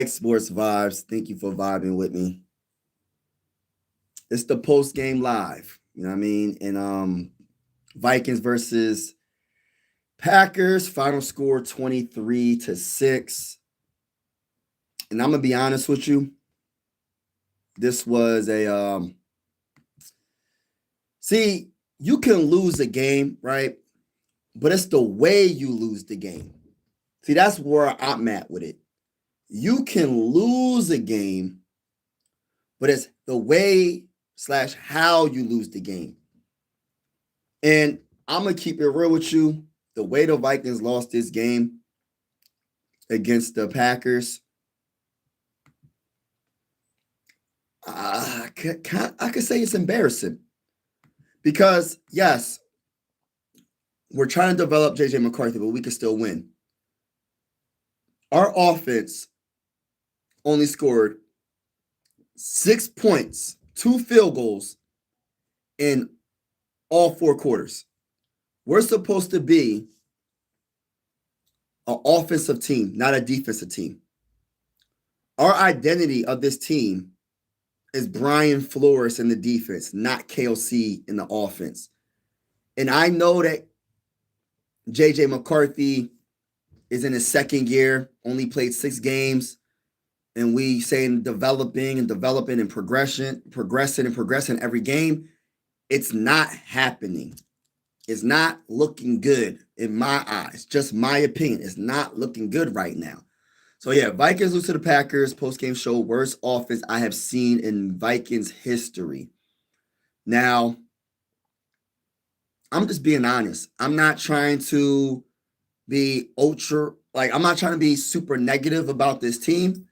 Sports Vibes. Thank you for vibing with me. It's the post game live. You know what I mean? And Vikings versus Packers. Final score 23-6. And I'm gonna be honest with you. This was a see, you can lose a game, right? But it's the way you lose the game. See, that's where I'm at with it. You can lose a game, but it's the way / how you lose the game. And I'm going to keep it real with you. The way the Vikings lost this game against the Packers, I could say it's embarrassing. Because, yes, we're trying to develop J.J. McCarthy, but we can still win. Our offense only scored 6 points, 2 field goals in all 4 quarters. We're supposed to be an offensive team, not a defensive team. Our identity of this team is Brian Flores in the defense, not KOC in the offense. And I know that J.J. McCarthy is in his second year, only played 6 games. And we saying developing and progressing every game. It's not happening. It's not looking good in my eyes. Just my opinion. It's not looking good right now. So yeah, Vikings lose to the Packers. Post-game show, worst offense I have seen in Vikings history. Now, I'm just being honest. I'm not trying to be I'm not trying to be super negative about this team.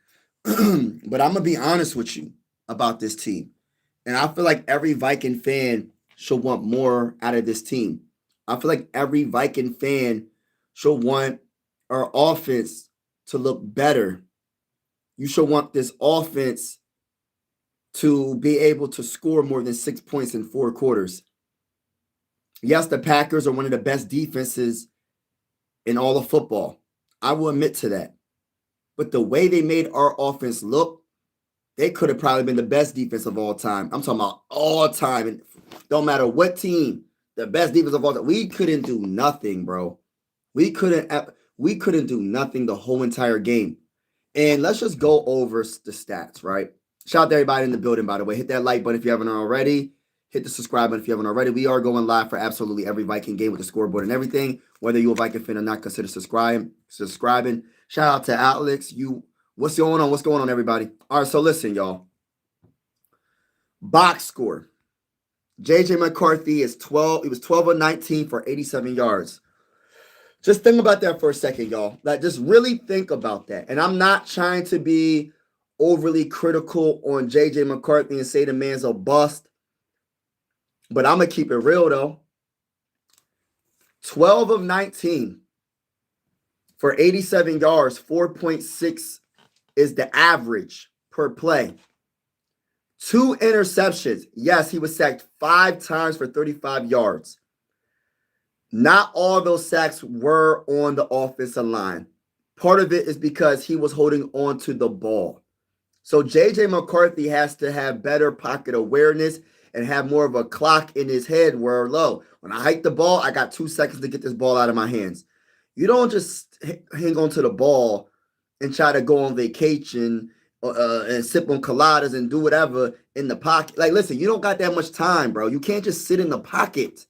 But I'm going to be honest with you about this team. And I feel like every Viking fan should want more out of this team. I feel like every Viking fan should want our offense to look better. You should want this offense to be able to score more than 6 points in 4 quarters. Yes, the Packers are one of the best defenses in all of football. I will admit to that. But the way they made our offense look, they could have probably been the best defense of all time. I'm talking about all time. And don't matter what team, the best defense of all time. We couldn't do nothing, bro. We couldn't do nothing the whole entire game. And let's just go over the stats, right? Shout out to everybody in the building, by the way. Hit that like button if you haven't already. Hit the subscribe button if you haven't already. We are going live for absolutely every Viking game with the scoreboard and everything. Whether you're a Viking fan or not, consider subscribing. Shout out to Alex. What's going on? What's going on, everybody? All right, so listen, y'all. Box score. J.J. McCarthy is 12. He was 12 of 19 for 87 yards. Just think about that for a second, y'all. Like, just really think about that. And I'm not trying to be overly critical on J.J. McCarthy and say the man's a bust. But I'm going to keep it real, though. 12 of 19 for 87 yards, 4.6 is the average per play. 2 interceptions. Yes, he was sacked 5 times for 35 yards. Not all those sacks were on the offensive line. Part of it is because he was holding on to the ball. So J.J. McCarthy has to have better pocket awareness and have more of a clock in his head where, low, when I hike the ball, I got 2 seconds to get this ball out of my hands. You don't just hang on to the ball and try to go on vacation and sip on coladas and do whatever in the pocket. Like, listen, you don't got that much time, bro. You can't just sit in the pocket.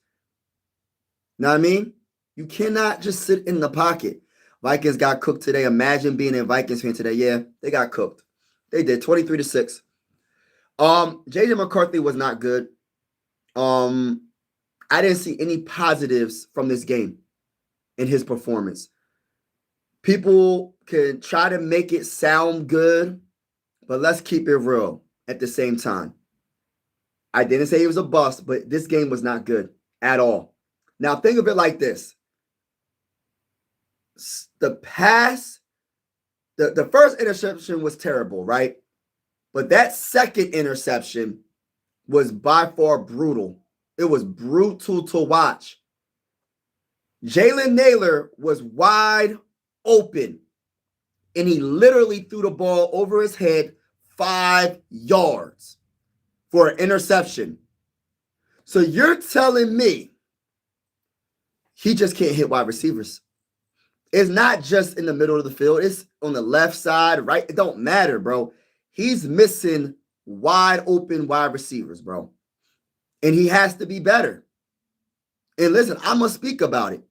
Know what I mean? You cannot just sit in the pocket. Vikings got cooked today. Imagine being a Vikings fan today. Yeah, they got cooked. They did 23-6. J.J. McCarthy was not good. I didn't see any positives from this game in his performance. People can try to make it sound good, but let's keep it real at the same time. I didn't say he was a bust, but this game was not good at all. Now, think of it like this. The first interception was terrible, right? But that second interception was by far brutal. It was brutal to watch. Jalen Naylor was wide open. and he literally threw the ball over his head 5 yards for an interception. So you're telling me he just can't hit wide receivers? It's not just in the middle of the field. It's on the left side, right? It don't matter, bro. He's missing wide open wide receivers, bro. And he has to be better. And listen, I'm going to speak about it.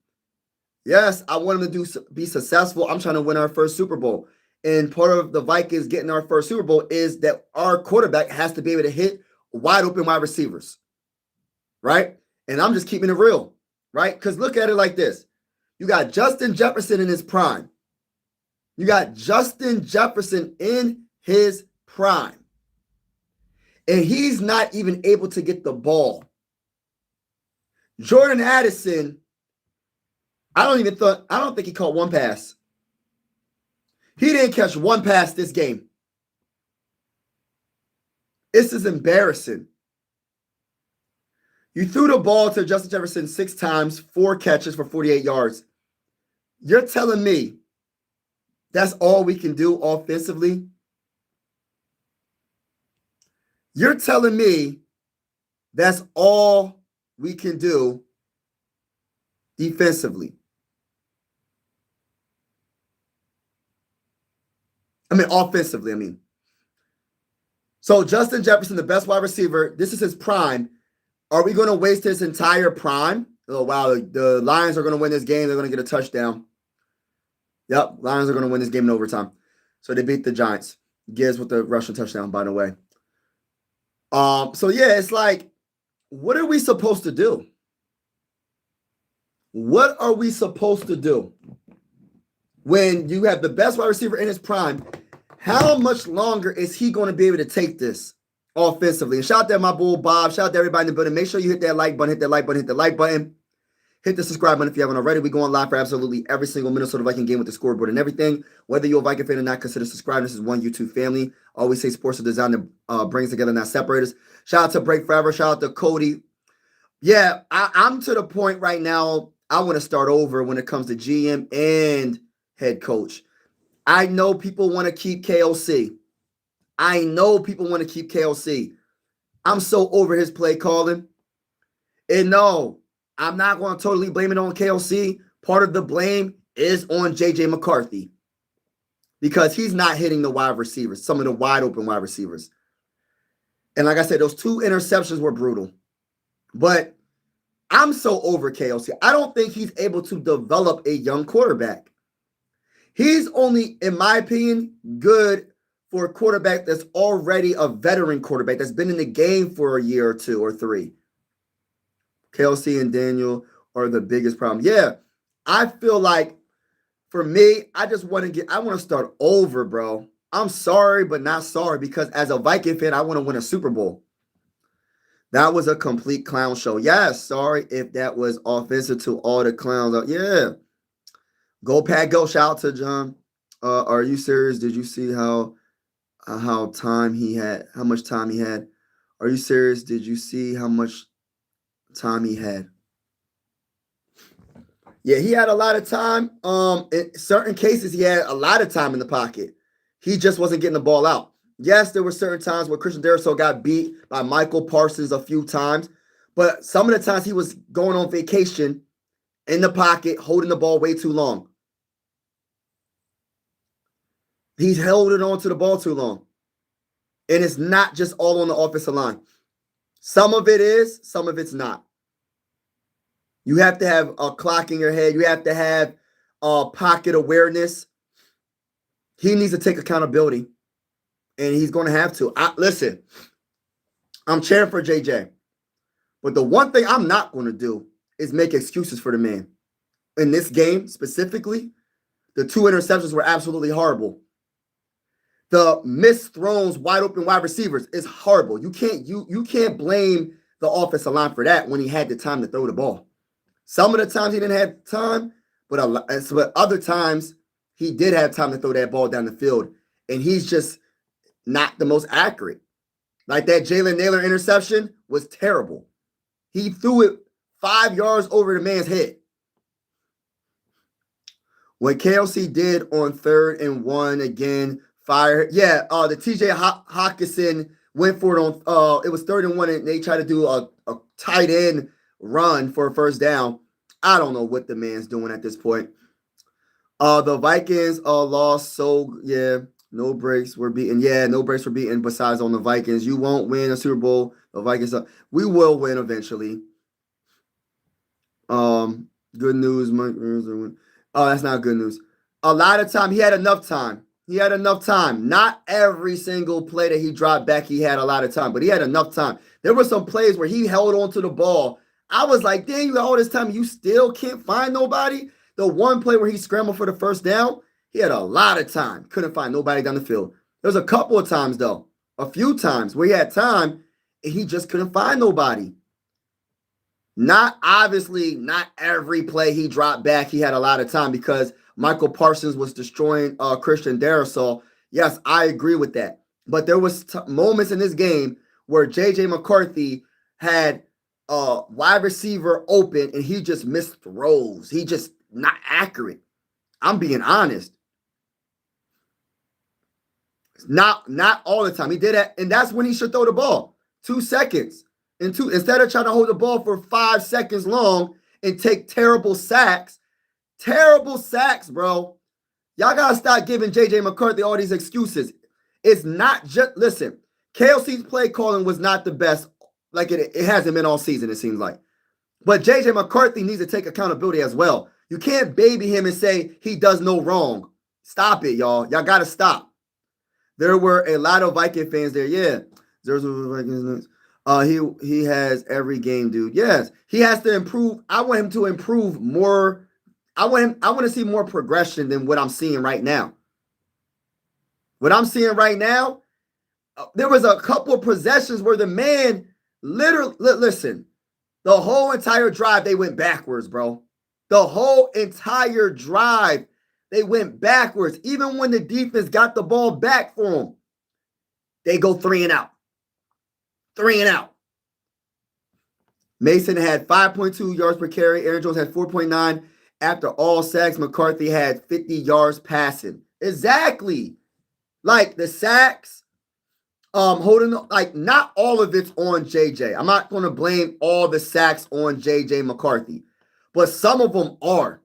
Yes, I want him to be successful. I'm trying to win our first Super Bowl. And part of the Vikings getting our first Super Bowl is that our quarterback has to be able to hit wide open wide receivers, right? And I'm just keeping it real, right? Because look at it like this. You got Justin Jefferson in his prime. You got Justin Jefferson in his prime. And he's not even able to get the ball. Jordan Addison, I don't think he caught one pass. He didn't catch one pass this game. This is embarrassing. You threw the ball to Justin Jefferson 6 times, 4 catches for 48 yards. You're telling me that's all we can do offensively? You're telling me that's all we can do defensively? Offensively. So Justin Jefferson, the best wide receiver, this is his prime. Are we going to waste his entire prime? Oh, wow, the Lions are going to win this game. They're going to get a touchdown. Yep, Lions are going to win this game in overtime. So they beat the Giants. Gibbs with the rushing touchdown, by the way. So yeah, it's like, what are we supposed to do? What are we supposed to do when you have the best wide receiver in his prime? How much longer is he going to be able to take this offensively? And shout out to my bull Bob. Shout out to everybody in the building. Make sure you hit that like button, hit that like button, hit the like button. Hit the subscribe button if you haven't already. We go on live for absolutely every single Minnesota Viking game with the scoreboard and everything. Whether you're a Viking fan or not, consider subscribing. This is one YouTube family. Always say sports are designed to bring us together, not separate us. Shout out to Break Forever. Shout out to Cody. Yeah, I'm to the point right now, I want to start over when it comes to GM and head coach. I know people want to keep KOC. I'm so over his play calling. And no, I'm not going to totally blame it on KOC. Part of the blame is on JJ McCarthy because he's not hitting the wide receivers, some of the wide open wide receivers. And like I said, those 2 interceptions were brutal. But I'm so over KOC. I don't think he's able to develop a young quarterback. He's only, in my opinion, good for a quarterback that's already a veteran quarterback that's been in the game for a year or 2 or 3. KLC and Daniel are the biggest problem. Yeah, I feel like for me, I want to start over, bro. I'm sorry, but not sorry, because as a Viking fan, I want to win a Super Bowl. That was a complete clown show. Yes, sorry if that was offensive to all the clowns. Yeah. Go Pat, go. Shout out to John. Are you serious? Did you see how much time he had? Are you serious? Did you see how much time he had? Yeah, he had a lot of time. In certain cases, he had a lot of time in the pocket. He just wasn't getting the ball out. Yes, there were certain times where Christian Darrisaw got beat by Michael Parsons a few times, but some of the times he was going on vacation in the pocket, holding the ball way too long. He's holding on to the ball too long. And it's not just all on the offensive line. Some of it is, some of it's not. You have to have a clock in your head. You have to have pocket awareness. He needs to take accountability, and he's going to have to. Listen, I'm cheering for JJ, but the one thing I'm not going to do is make excuses for the man. In this game specifically, the 2 interceptions were absolutely horrible. The missed throws, wide open wide receivers is horrible. You can't blame the offensive line for that when he had the time to throw the ball. Some of the times he didn't have time, but other times he did have time to throw that ball down the field, and he's just not the most accurate. Like that Jalen Naylor interception was terrible. He threw it 5 yards over the man's head. What KLC did on 3rd and 1 again, fire. Yeah, the TJ Hawkinson went for it on it was 3rd and 1 and they tried to do a tight end run for a first down. I don't know what the man's doing at this point. The Vikings lost, so yeah, no breaks were beaten. Yeah, no breaks were beaten besides on the Vikings. You won't win a Super Bowl. The Vikings, we will win eventually. Good news. Oh, that's not good news. A lot of time, he had enough time. He had enough time. Not every single play that he dropped back, he had a lot of time, but he had enough time. There were some plays where he held on to the ball. I was like, dang, you got all this time, you still can't find nobody? The one play where he scrambled for the first down, he had a lot of time. Couldn't find nobody down the field. There was a couple of times, though, a few times where he had time and he just couldn't find nobody. Not every play he dropped back, he had a lot of time because Michael Parsons was destroying Christian Darrisaw. Yes, I agree with that. But there was moments in this game where J.J. McCarthy had a wide receiver open and he just missed throws. He just not accurate. I'm being honest. Not all the time. He did that, and that's when he should throw the ball. 2 seconds. Instead of trying to hold the ball for 5 seconds long and take terrible sacks, bro. Y'all got to stop giving J.J. McCarthy all these excuses. It's not just, listen, KLC's play calling was not the best. Like it hasn't been all season, it seems like. But J.J. McCarthy needs to take accountability as well. You can't baby him and say he does no wrong. Stop it, y'all. Y'all got to stop. There were a lot of Viking fans there. Yeah. There's Vikings. He has every game, dude. Yes, he has to improve. I want him to improve more. I want to see more progression than what I'm seeing right now. What I'm seeing right now, there was a couple of possessions where the man literally, listen, the whole entire drive, they went backwards, bro. The whole entire drive, they went backwards. Even when the defense got the ball back for them, they go 3 and out. 3 and out. Mason had 5.2 yards per carry. Aaron Jones had 4.9. After all sacks, McCarthy had 50 yards passing. Exactly. Like the sacks, holding, like not all of it's on JJ. I'm not going to blame all the sacks on JJ McCarthy, but some of them are.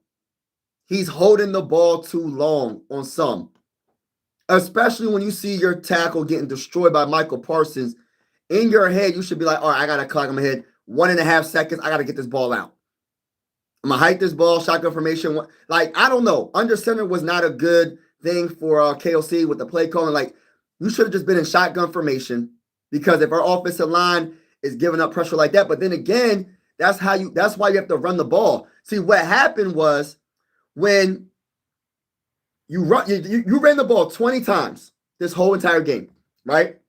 He's holding the ball too long on some, especially when you see your tackle getting destroyed by Michael Parsons. In your head, you should be like, all right, I got to clock in my head 1.5 seconds. I got to get this ball out. I'm going to hike this ball, shotgun formation. Like, I don't know. Under center was not a good thing for KLC with the play calling. Like, you should have just been in shotgun formation because if our offensive line is giving up pressure like that, but then again, that's why you have to run the ball. See, what happened was when you ran the ball 20 times this whole entire game, right?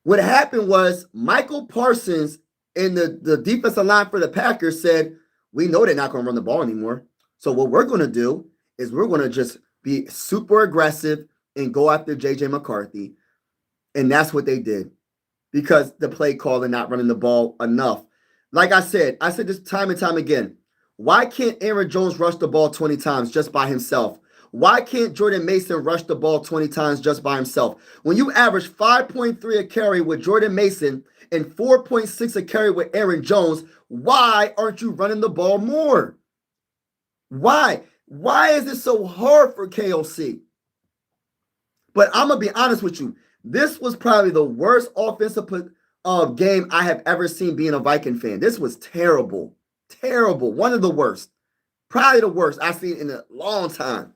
What happened was Michael Parsons and the defensive line for the Packers said, we know they're not going to run the ball anymore. So what we're going to do is we're going to just be super aggressive and go after J.J. McCarthy. And that's what they did because the play call and not running the ball enough. Like I said this time and time again. Why can't Aaron Jones rush the ball 20 times just by himself? Why can't Jordan Mason rush the ball 20 times just by himself? When you average 5.3 a carry with Jordan Mason and 4.6 a carry with Aaron Jones, why aren't you running the ball more? Why? Why is it so hard for KLC? But I'm going to be honest with you. This was probably the worst offensive game I have ever seen being a Viking fan. This was terrible. Terrible. One of the worst. Probably the worst I've seen in a long time.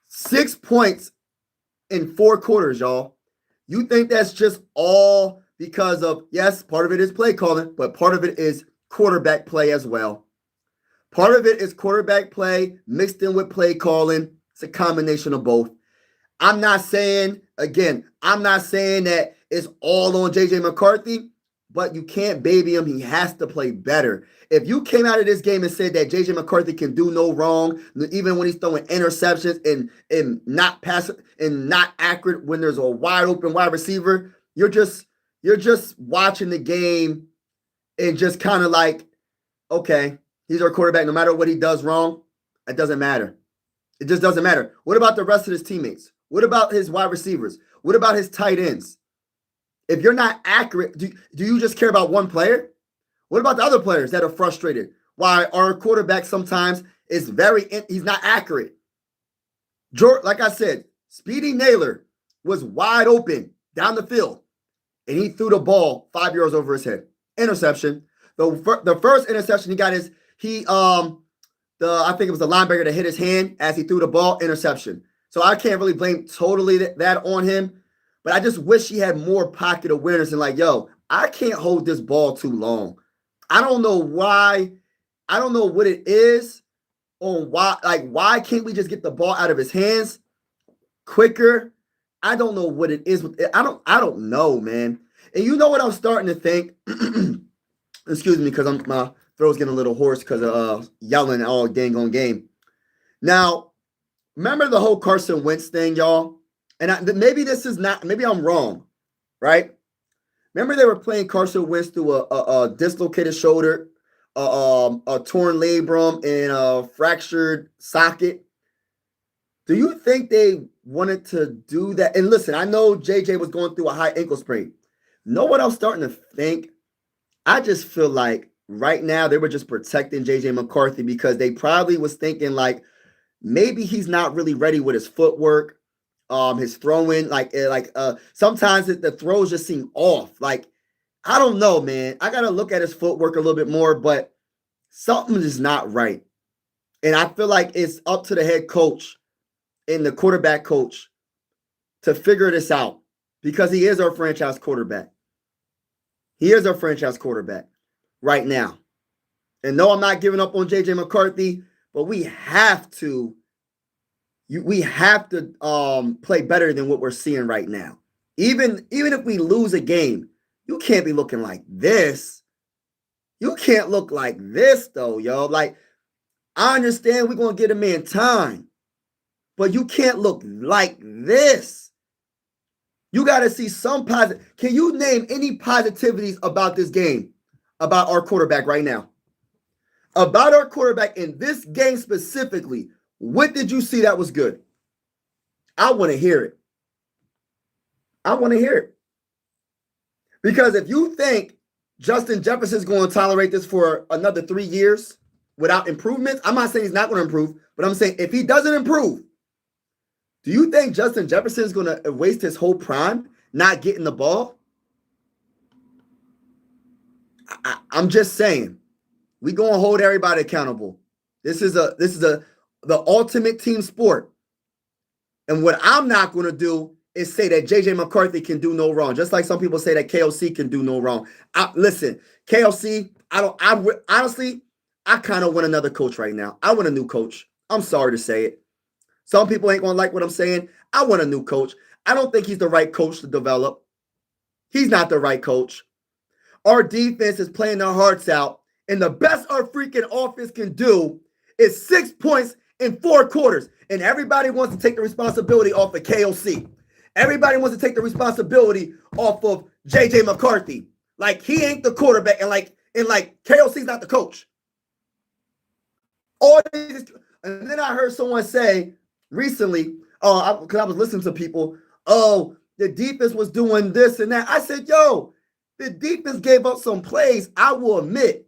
6 points in 4 quarters, y'all. You think that's just all because of, yes, part of it is play calling, but part of it is quarterback play as well. Part of it is quarterback play mixed in with play calling. It's a combination of both. I'm not saying that it's all on J.J. McCarthy, but you can't baby him. He has to play better. If you came out of this game and said that J.J. McCarthy can do no wrong, even when he's throwing interceptions and not passing and not accurate when there's a wide open wide receiver, you're just watching the game and just kind of like, okay, He's our quarterback. No matter what he does wrong, it doesn't matter. It just doesn't matter. What about the rest of his teammates? What about his wide receivers? What about his tight ends? If you're not accurate, do you just care about one player? What about the other players that are frustrated? Why our quarterback sometimes is he's not accurate. Like I said, Speedy Naylor was wide open down the field, and he threw the ball 5 yards over his head. Interception. The first interception he got is I think it was the linebacker that hit his hand as he threw the ball. Interception. So I can't really blame totally that on him, but I just wish he had more pocket awareness and like, yo, I can't hold this ball too long. I don't know why. I don't know what it is on why can't we just get the ball out of his hands quicker? I don't know what it is. I don't know, man. And you know what I'm starting to think? Excuse me, because my throat's getting a little hoarse because of yelling all dang on game. Now, remember the whole Carson Wentz thing, y'all? And maybe I'm wrong, right? Remember they were playing Carson Wentz through a dislocated shoulder, a torn labrum, and a fractured socket. Do you think they wanted to do that? And listen, I know JJ was going through a high ankle sprain. Know what I'm starting to think? I just feel like right now they were just protecting JJ McCarthy because they probably was thinking like maybe he's not really ready with his footwork, his throwing. Sometimes the throws just seem off. Like, I don't know, man. I got to look at his footwork a little bit more, but something is not right. And I feel like it's up to the head coach and the quarterback coach to figure this out because he is our franchise quarterback. He is our franchise quarterback right now. And no, I'm not giving up on JJ McCarthy, but we have to play better than what we're seeing right now. Even if we lose a game, you can't be looking like this. You can't look like this, though, yo. Like, I understand we're going to get a man time, but you can't look like this. You got to see some positive. Can you name any positivities about this game, about our quarterback right now? About our quarterback in this game specifically, what did you see that was good? I want to hear it. I want to hear it. Because if you think Justin Jefferson's going to tolerate this for another 3 years without improvements, I'm not saying he's not going to improve, but I'm saying if he doesn't improve, do you think Justin Jefferson is going to waste his whole prime not getting the ball? I'm just saying, we're going to hold everybody accountable. This is the ultimate team sport. And what I'm not going to do is say that JJ McCarthy can do no wrong. Just like some people say that KOC can do no wrong. Listen, KOC, honestly, I kind of want another coach right now. I want a new coach. I'm sorry to say it. Some people ain't going to like what I'm saying. I want a new coach. I don't think he's the right coach to develop. He's not the right coach. Our defense is playing their hearts out, and the best our freaking offense can do is 6 points in 4 quarters, and everybody wants to take the responsibility off of KOC. Everybody wants to take the responsibility off of JJ McCarthy. Like, he ain't the quarterback, and like KOC's not the coach. And then I heard someone say recently, because I was listening to people, the defense was doing this and that. I said, yo, the defense gave up some plays, I will admit.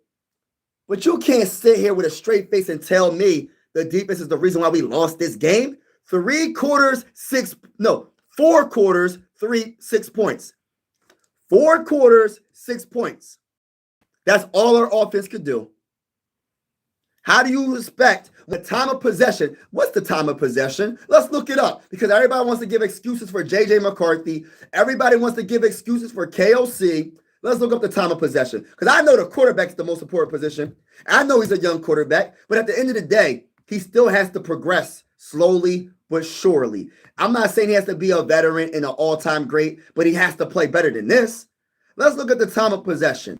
But you can't sit here with a straight face and tell me the defense is the reason why we lost this game. 4 quarters, 6 points. 4 quarters, 6 points. That's all our offense could do. How do you expect the time of possession? What's the time of possession? Let's look it up because everybody wants to give excuses for JJ McCarthy. Everybody wants to give excuses for KOC. Let's look up the time of possession because I know the quarterback's the most important position. I know he's a young quarterback, but at the end of the day, he still has to progress slowly but surely. I'm not saying he has to be a veteran and an all-time great, but he has to play better than this. Let's look at the time of possession.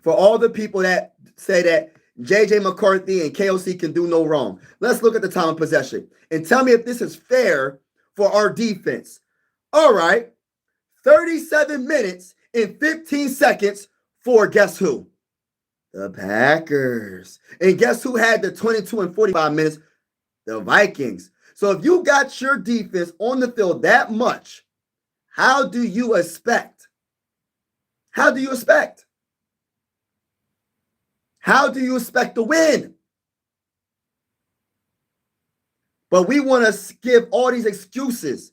For all the people that say that JJ McCarthy and KOC can do no wrong, let's look at the time of possession and tell me if this is fair for our defense. All right, 37 minutes and 15 seconds for guess who? The Packers. And guess who had the 22 and 45 minutes? The Vikings. So if you got your defense on the field that much, how do you expect? How do you expect? How do you expect to win? But we want to give all these excuses.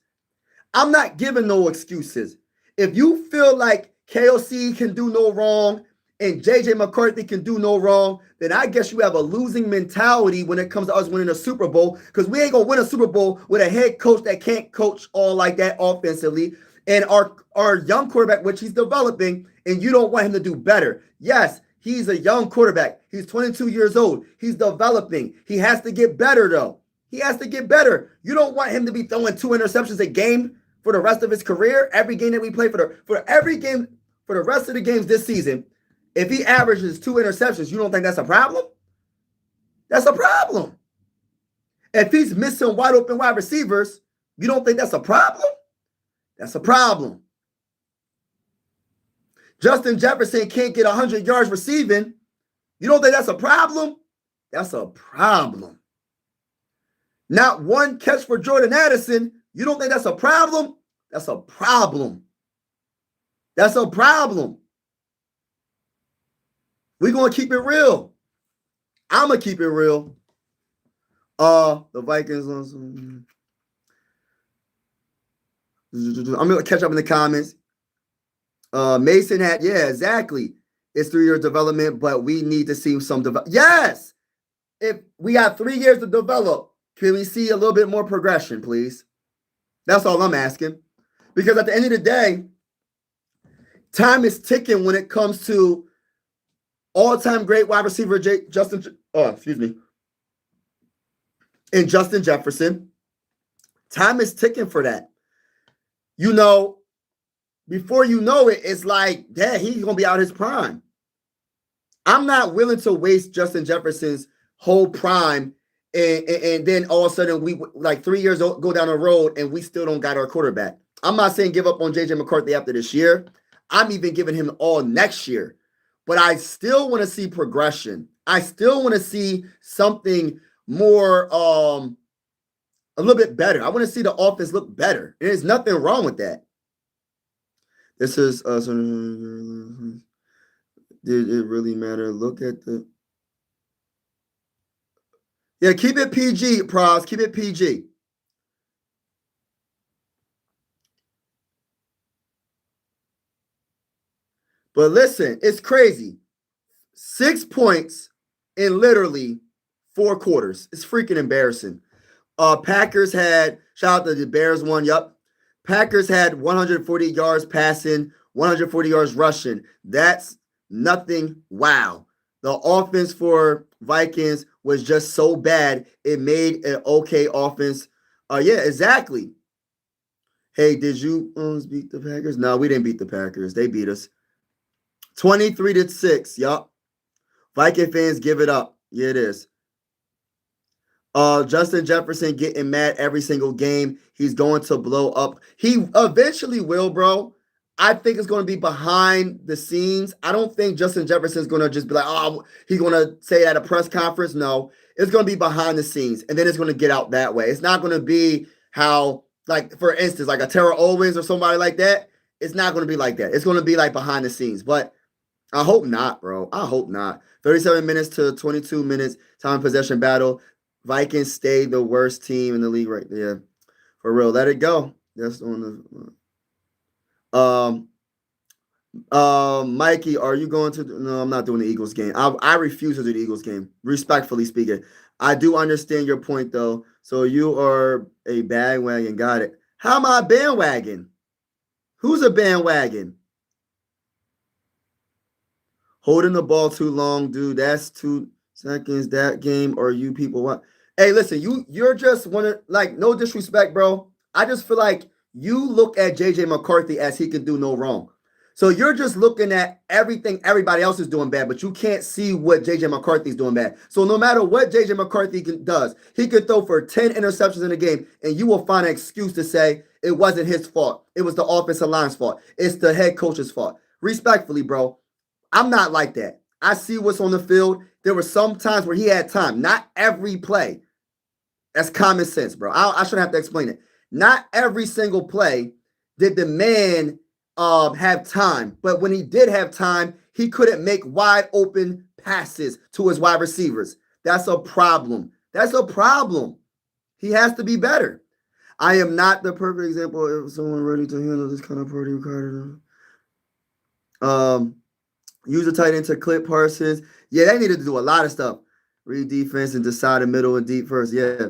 I'm not giving no excuses. If you feel like KOC can do no wrong and JJ McCarthy can do no wrong, then I guess you have a losing mentality when it comes to us winning a Super Bowl, because we ain't going to win a Super Bowl with a head coach that can't coach all like that offensively, and our young quarterback, which he's developing, and you don't want him to do better. Yes, he's a young quarterback. He's 22 years old. He's developing. He has to get better, though. He has to get better. You don't want him to be throwing 2 interceptions a game for the rest of his career. Every game that we play for every game for the rest of the games this season, if he averages 2 interceptions, you don't think that's a problem? That's a problem. If he's missing wide open wide receivers, you don't think that's a problem? That's a problem. Justin Jefferson can't get 100 yards receiving. You don't think that's a problem? That's a problem. Not one catch for Jordan Addison. You don't think that's a problem? That's a problem. That's a problem. We're going to keep it real. I'm going to keep it real. The Vikings. I'm going to catch up in the comments. Mason had, yeah, exactly. It's 3 year development, but we need to see some development. Yes. If we got 3 years to develop, can we see a little bit more progression, please? That's all I'm asking. Because at the end of the day, time is ticking when it comes to all-time great wide receiver Justin Jefferson. Time is ticking for that. You know, before you know it, it's like, yeah, he's going to be out his prime. I'm not willing to waste Justin Jefferson's whole prime and then all of a sudden we like 3 years go down the road and we still don't got our quarterback. I'm not saying give up on JJ McCarthy after this year. I'm even giving him all next year. But I still want to see progression. I still want to see something more, a little bit better. I want to see the offense look better. And there's nothing wrong with that. This is, did it really matter? Look at the, yeah, keep it PG, Pros. Keep it PG. But listen, it's crazy. 6 points in literally 4 quarters. It's freaking embarrassing. Packers had, shout out to the Bears one, yup. Packers had 140 yards passing, 140 yards rushing. That's nothing. Wow. The offense for Vikings was just so bad, it made an okay offense. Yeah, exactly. Hey, did you beat the Packers? No, we didn't beat the Packers. They beat us. 23-6. Yup. Viking fans give it up. Yeah, it is. Justin Jefferson getting mad every single game. He's going to blow up. He eventually will, bro. I think it's going to be behind the scenes. I don't think Justin Jefferson is going to just be like, oh, he's going to say it at a press conference. No, it's going to be behind the scenes, and then it's going to get out that way. It's not going to be how, like, for instance, like a Terrell Owens or somebody like that. It's not going to be like that. It's going to be like behind the scenes, but I hope not, bro. I hope not. 37 minutes to 22 minutes time possession battle. Vikings stay the worst team in the league right there. For real. Let it go. That's on the Mikey, are you going to no, I'm not doing the Eagles game. I refuse to do the Eagles game. Respectfully speaking. I do understand your point though. So you are a bandwagon. Got it. How am I a bandwagon? Who's a bandwagon? Holding the ball too long, dude. That's 2 seconds. That game, or you people what? Hey, listen, you're just one of, like, no disrespect, bro. I just feel like you look at JJ McCarthy as he can do no wrong. So you're just looking at everything everybody else is doing bad, but you can't see what JJ McCarthy's doing bad. So no matter what JJ McCarthy does, he could throw for 10 interceptions in a game, and you will find an excuse to say it wasn't his fault. It was the offensive line's fault. It's the head coach's fault. Respectfully, bro, I'm not like that. I see what's on the field. There were some times where he had time. Not every play. That's common sense, bro. I shouldn't have to explain it. Not every single play did the man have time. But when he did have time, he couldn't make wide open passes to his wide receivers. That's a problem. That's a problem. He has to be better. I am not the perfect example of someone ready to handle this kind of party card. Use a tight end to clip Parsons. Yeah, they needed to do a lot of stuff. Read defense and decide the middle and deep first. Yeah.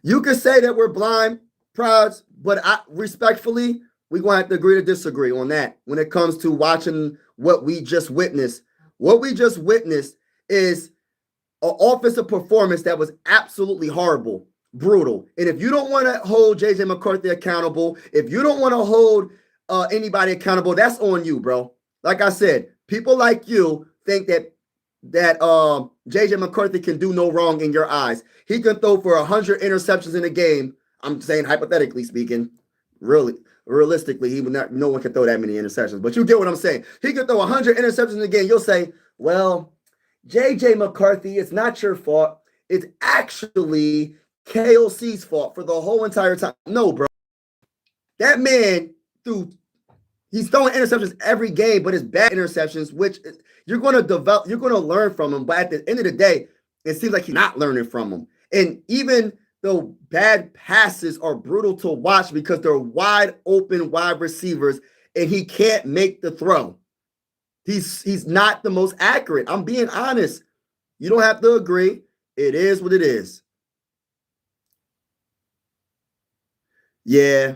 You could say that we're blind, Prods, but respectfully, we're going to have to agree to disagree on that when it comes to watching what we just witnessed. What we just witnessed is an offensive performance that was absolutely horrible, brutal. And if you don't want to hold J.J. McCarthy accountable, if you don't want to hold anybody accountable, that's on you, bro. Like I said, people like you think that J.J. McCarthy can do no wrong in your eyes. He can throw for 100 interceptions in a game. I'm saying hypothetically speaking. Really, realistically, he would not. No one can throw that many interceptions. But you get what I'm saying. He could throw 100 interceptions in a game. You'll say, well, J.J. McCarthy, it's not your fault. It's actually KOC's fault for the whole entire time. No, bro. That man he's throwing interceptions every game, but it's bad interceptions, which you're going to develop, you're going to learn from him. But at the end of the day, it seems like he's not learning from him. And even though bad passes are brutal to watch because they're wide open wide receivers and he can't make the throw. He's not the most accurate. I'm being honest. You don't have to agree. It is what it is. Yeah.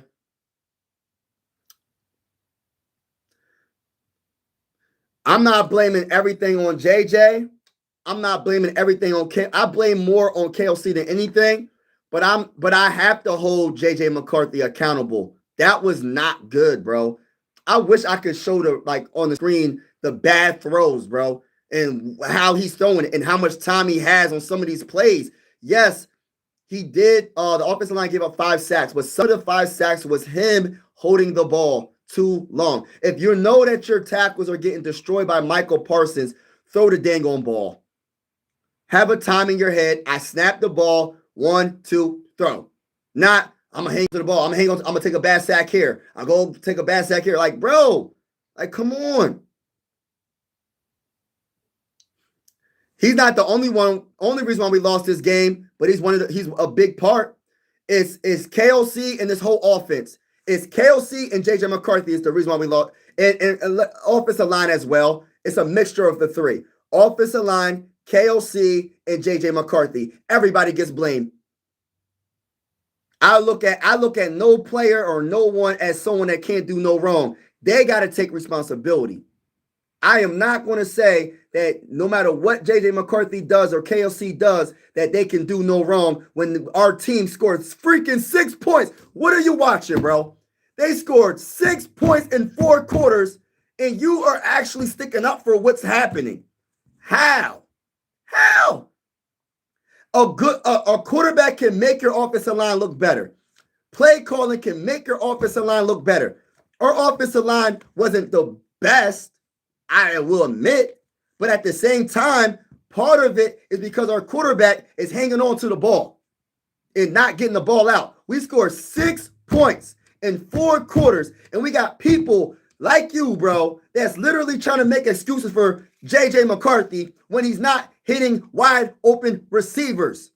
I'm not blaming everything on JJ. I'm not blaming everything on K. I blame more on KLC than anything, but I have to hold JJ McCarthy accountable. That was not good, bro. I wish I could show on the screen the bad throws, bro, and how he's throwing it and how much time he has on some of these plays. Yes, he did. The offensive line gave up 5 sacks, but some of the 5 sacks was him holding the ball too long. If you know that your tackles are getting destroyed by Michael Parsons, throw the dang on ball. Have a time in your head. I snap the ball. 1, 2, throw. Not, I'm going to hang to the ball. I'm going to take a bad sack here. I'll go take a bad sack here. Like, bro, come on. He's not the only reason why we lost this game, but he's a big part. It's KOC and this whole offense. It's KOC and JJ McCarthy is the reason why we lost. And offensive line as well. It's a mixture of the three. Offensive line, KOC, and JJ McCarthy. Everybody gets blamed. I look at no player or no one as someone that can't do no wrong. They got to take responsibility. I am not going to say that no matter what JJ McCarthy does or KLC does, that they can do no wrong when our team scored freaking 6 points. What are you watching, bro? They scored 6 points in 4 quarters, and you are actually sticking up for what's happening. How? A quarterback can make your offensive line look better. Play calling can make your offensive line look better. Our offensive line wasn't the best, I will admit, but at the same time, part of it is because our quarterback is hanging on to the ball and not getting the ball out. We scored 6 points in 4 quarters, and we got people like you, bro, that's literally trying to make excuses for J.J. McCarthy when he's not hitting wide open receivers.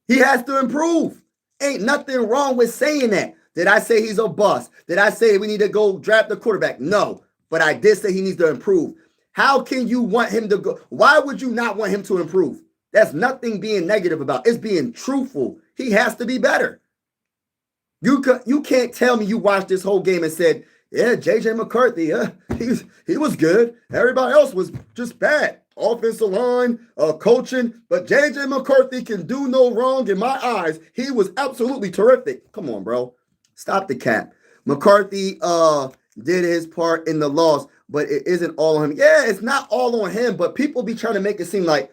He has to improve. Ain't nothing wrong with saying that. Did I say he's a bust? Did I say we need to go draft the quarterback? No, but I did say he needs to improve. How can you want him to go? Why would you not want him to improve? That's nothing being negative about. It's being truthful. He has to be better. You can't tell me you watched this whole game and said, yeah, J.J. McCarthy, he was good. Everybody else was just bad. Offensive line, coaching, but J.J. McCarthy can do no wrong in my eyes. He was absolutely terrific. Come on, bro. Stop the cap. McCarthy did his part in the loss, but it isn't all on him. Yeah, it's not all on him, but people be trying to make it seem like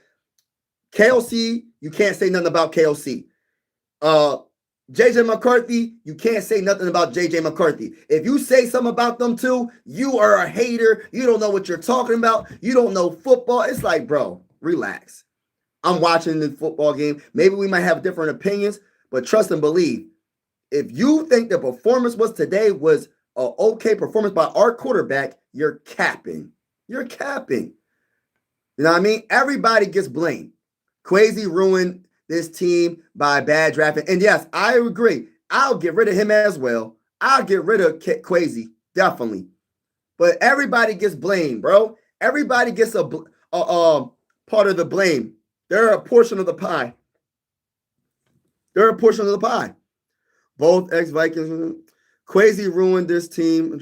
KLC, you can't say nothing about KLC. JJ McCarthy, you can't say nothing about JJ McCarthy. If you say something about them too, you are a hater. You don't know what you're talking about. You don't know football. It's like, bro, relax. I'm watching the football game. Maybe we might have different opinions, but trust and believe. If you think the performance today was an okay performance by our quarterback, you're capping. You're capping. You know what I mean? Everybody gets blamed. Kwesi ruined this team by bad drafting. And yes, I agree. I'll get rid of him as well. I'll get rid of Kwesi, definitely. But everybody gets blamed, bro. Everybody gets a part of the blame. They're a portion of the pie. They're a portion of the pie. Both ex-Vikings. Kwesi ruined this team.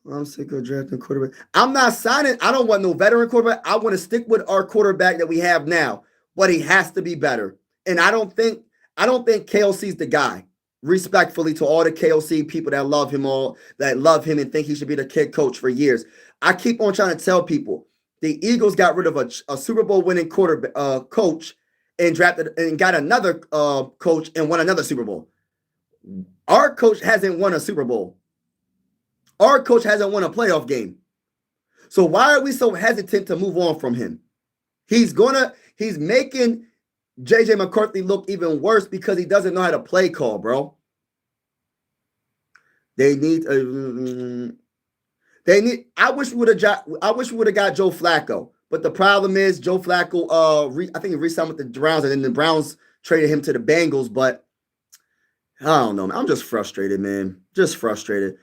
I'm sick of drafting quarterback. I'm not signing. I don't want no veteran quarterback. I want to stick with our quarterback that we have now, but he has to be better. And I don't think KOC's the guy. Respectfully to all the KOC people that love him and think he should be the head coach for years. I keep on trying to tell people the Eagles got rid of a Super Bowl winning coach and drafted and got another coach and won another Super Bowl. Our coach hasn't won a Super Bowl. Our coach hasn't won a playoff game. So why are we so hesitant to move on from him? He's making JJ McCarthy look even worse because he doesn't know how to play call, bro. I wish we would have got Joe Flacco. But the problem is Joe Flacco, I think he re-signed with the Browns, and then the Browns traded him to the Bengals. But I don't know, man. I'm just frustrated, man. Just frustrated.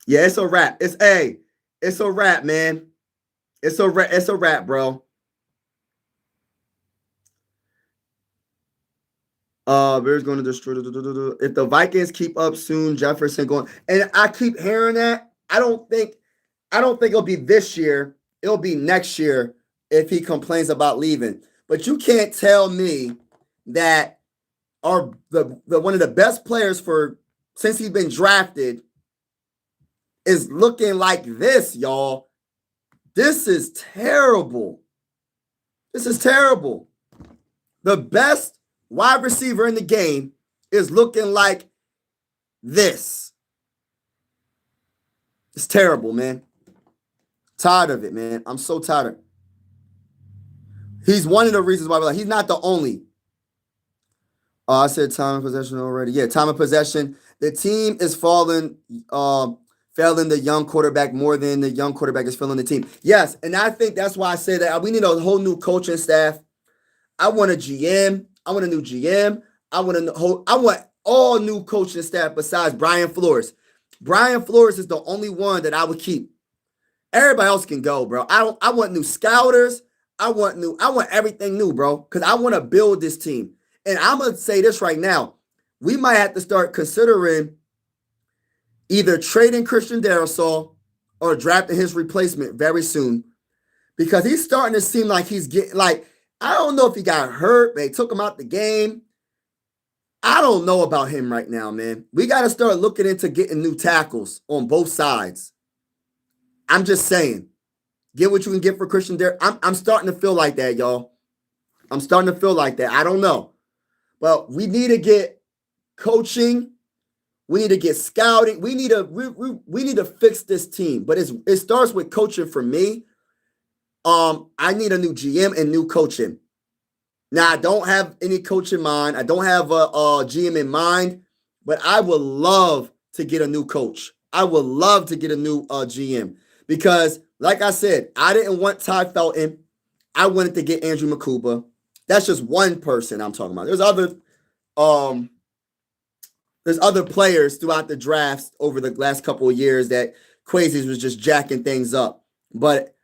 Yeah, it's a wrap. It's a wrap, man. It's a wrap, bro. Bears going to destroy. If the Vikings keep up soon, Jefferson going. And I keep hearing that. I don't think it'll be this year. It'll be next year if he complains about leaving. But you can't tell me that one of the best players since he's been drafted is looking like this, y'all. This is terrible. This is terrible. The best wide receiver in the game is looking like this. It's terrible, man. Tired of it, man. I'm so tired of it. He's one of the reasons why he's not the only. I said time of possession already. Yeah, time of possession. The team is failing the young quarterback more than the young quarterback is failing the team. Yes, and I think that's why I say that we need a whole new coaching staff. I want a GM. I want a new GM. I want all new coaching staff besides Brian Flores. Brian Flores is the only one that I would keep. Everybody else can go, bro. I want new scouters. I want everything new, bro, because I want to build this team. And I'm going to say this right now. We might have to start considering either trading Christian Darrisaw or drafting his replacement very soon, because he's starting to seem like he's getting I don't know if he got hurt. They took him out the game. I don't know about him right now, man. We got to start looking into getting new tackles on both sides. I'm just saying. Get what you can get for Christian Darrisaw. I'm starting to feel like that, y'all. I'm starting to feel like that. I don't know. But we need to get coaching. We need to get scouting. We need to fix this team. But it starts with coaching for me. I need a new GM and new coaching. Now, I don't have any coach in mind. I don't have a GM in mind, but I would love to get a new coach. I would love to get a new GM because, like I said, I didn't want Ty Felton. I wanted to get Andrew Makuba. That's just one person I'm talking about. There's other players throughout the drafts over the last couple of years that Kwesi was just jacking things up. But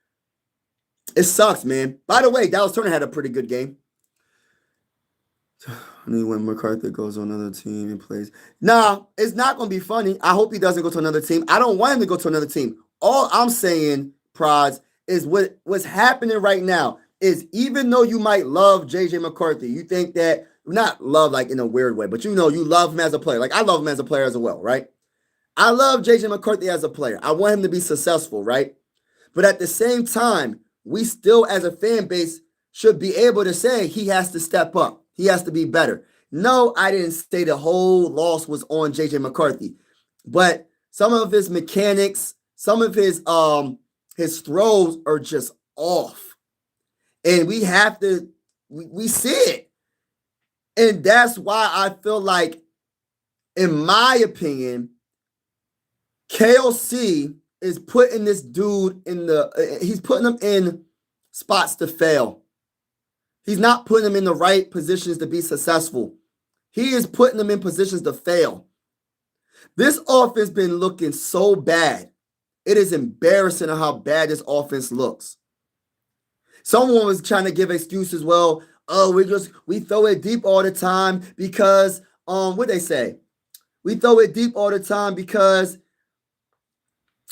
it sucks, man. By the way, Dallas Turner had a pretty good game. When McCarthy goes to another team and plays. Nah, it's not going to be funny. I hope he doesn't go to another team. I don't want him to go to another team. All I'm saying, Prods, is what's happening right now is even though you might love JJ McCarthy, you think that, not love like in a weird way, but you love him as a player. Like I love him as a player as well, right? I love JJ McCarthy as a player. I want him to be successful, right? But at the same time, we still as a fan base should be able to say he has to step up. He has to be better. No, I didn't say the whole loss was on JJ McCarthy, but some of his mechanics, some of his throws are just off. And we have to we see it. And that's why I feel like, in my opinion, KLC is putting this dude he's putting him in spots to fail. He's not putting him in the right positions to be successful. He is putting them in positions to fail. This offense been looking so bad. It is embarrassing how bad this offense looks. Someone was trying to give excuses. Well, we throw it deep all the time because what they say? We throw it deep all the time because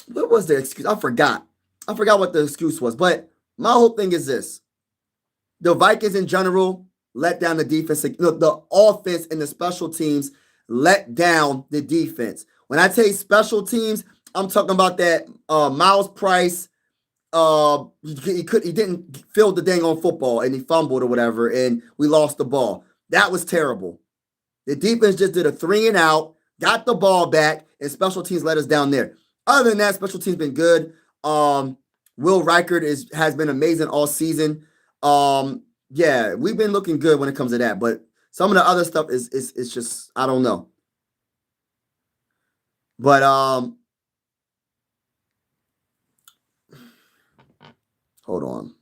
what was the excuse? I forgot what the excuse was. But my whole thing is this: the Vikings in general let down the defense. The offense and the special teams let down the defense. When I say special teams, I'm talking about that Miles Price. He didn't field the dang on football and he fumbled or whatever, and we lost the ball. That was terrible. The defense just did a 3-and-out, got the ball back, and special teams let us down there. Other than that, special teams been good. Will Reichert has been amazing all season. Yeah, we've been looking good when it comes to that, but some of the other stuff is just, I don't know. But hold on.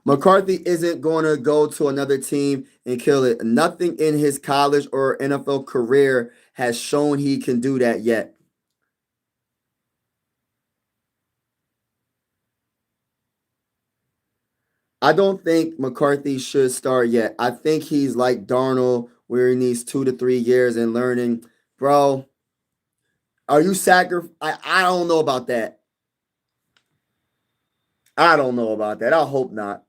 McCarthy isn't going to go to another team and kill it. Nothing in his college or NFL career has shown he can do that yet. I don't think McCarthy should start yet. I think he's like Darnold, where he needs 2 to 3 years and learning. Bro, are you sacrificing? I don't know about that. I don't know about that. I hope not.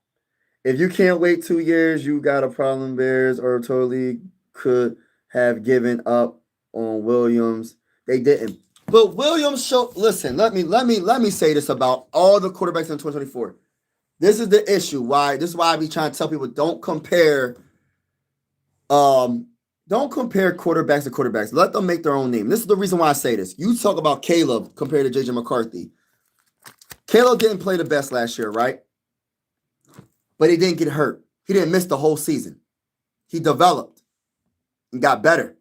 If you can't wait 2 years, you got a problem, Bears, or totally could have given up on Williams. They didn't. But Williams showed. Listen, let me say this about all the quarterbacks in 2024. This is the issue. This is why I be trying to tell people don't compare quarterbacks to quarterbacks. Let them make their own name. This is the reason why I say this. You talk about Caleb compared to JJ McCarthy. Caleb didn't play the best last year, right? But he didn't get hurt. He didn't miss the whole season. He developed and got better.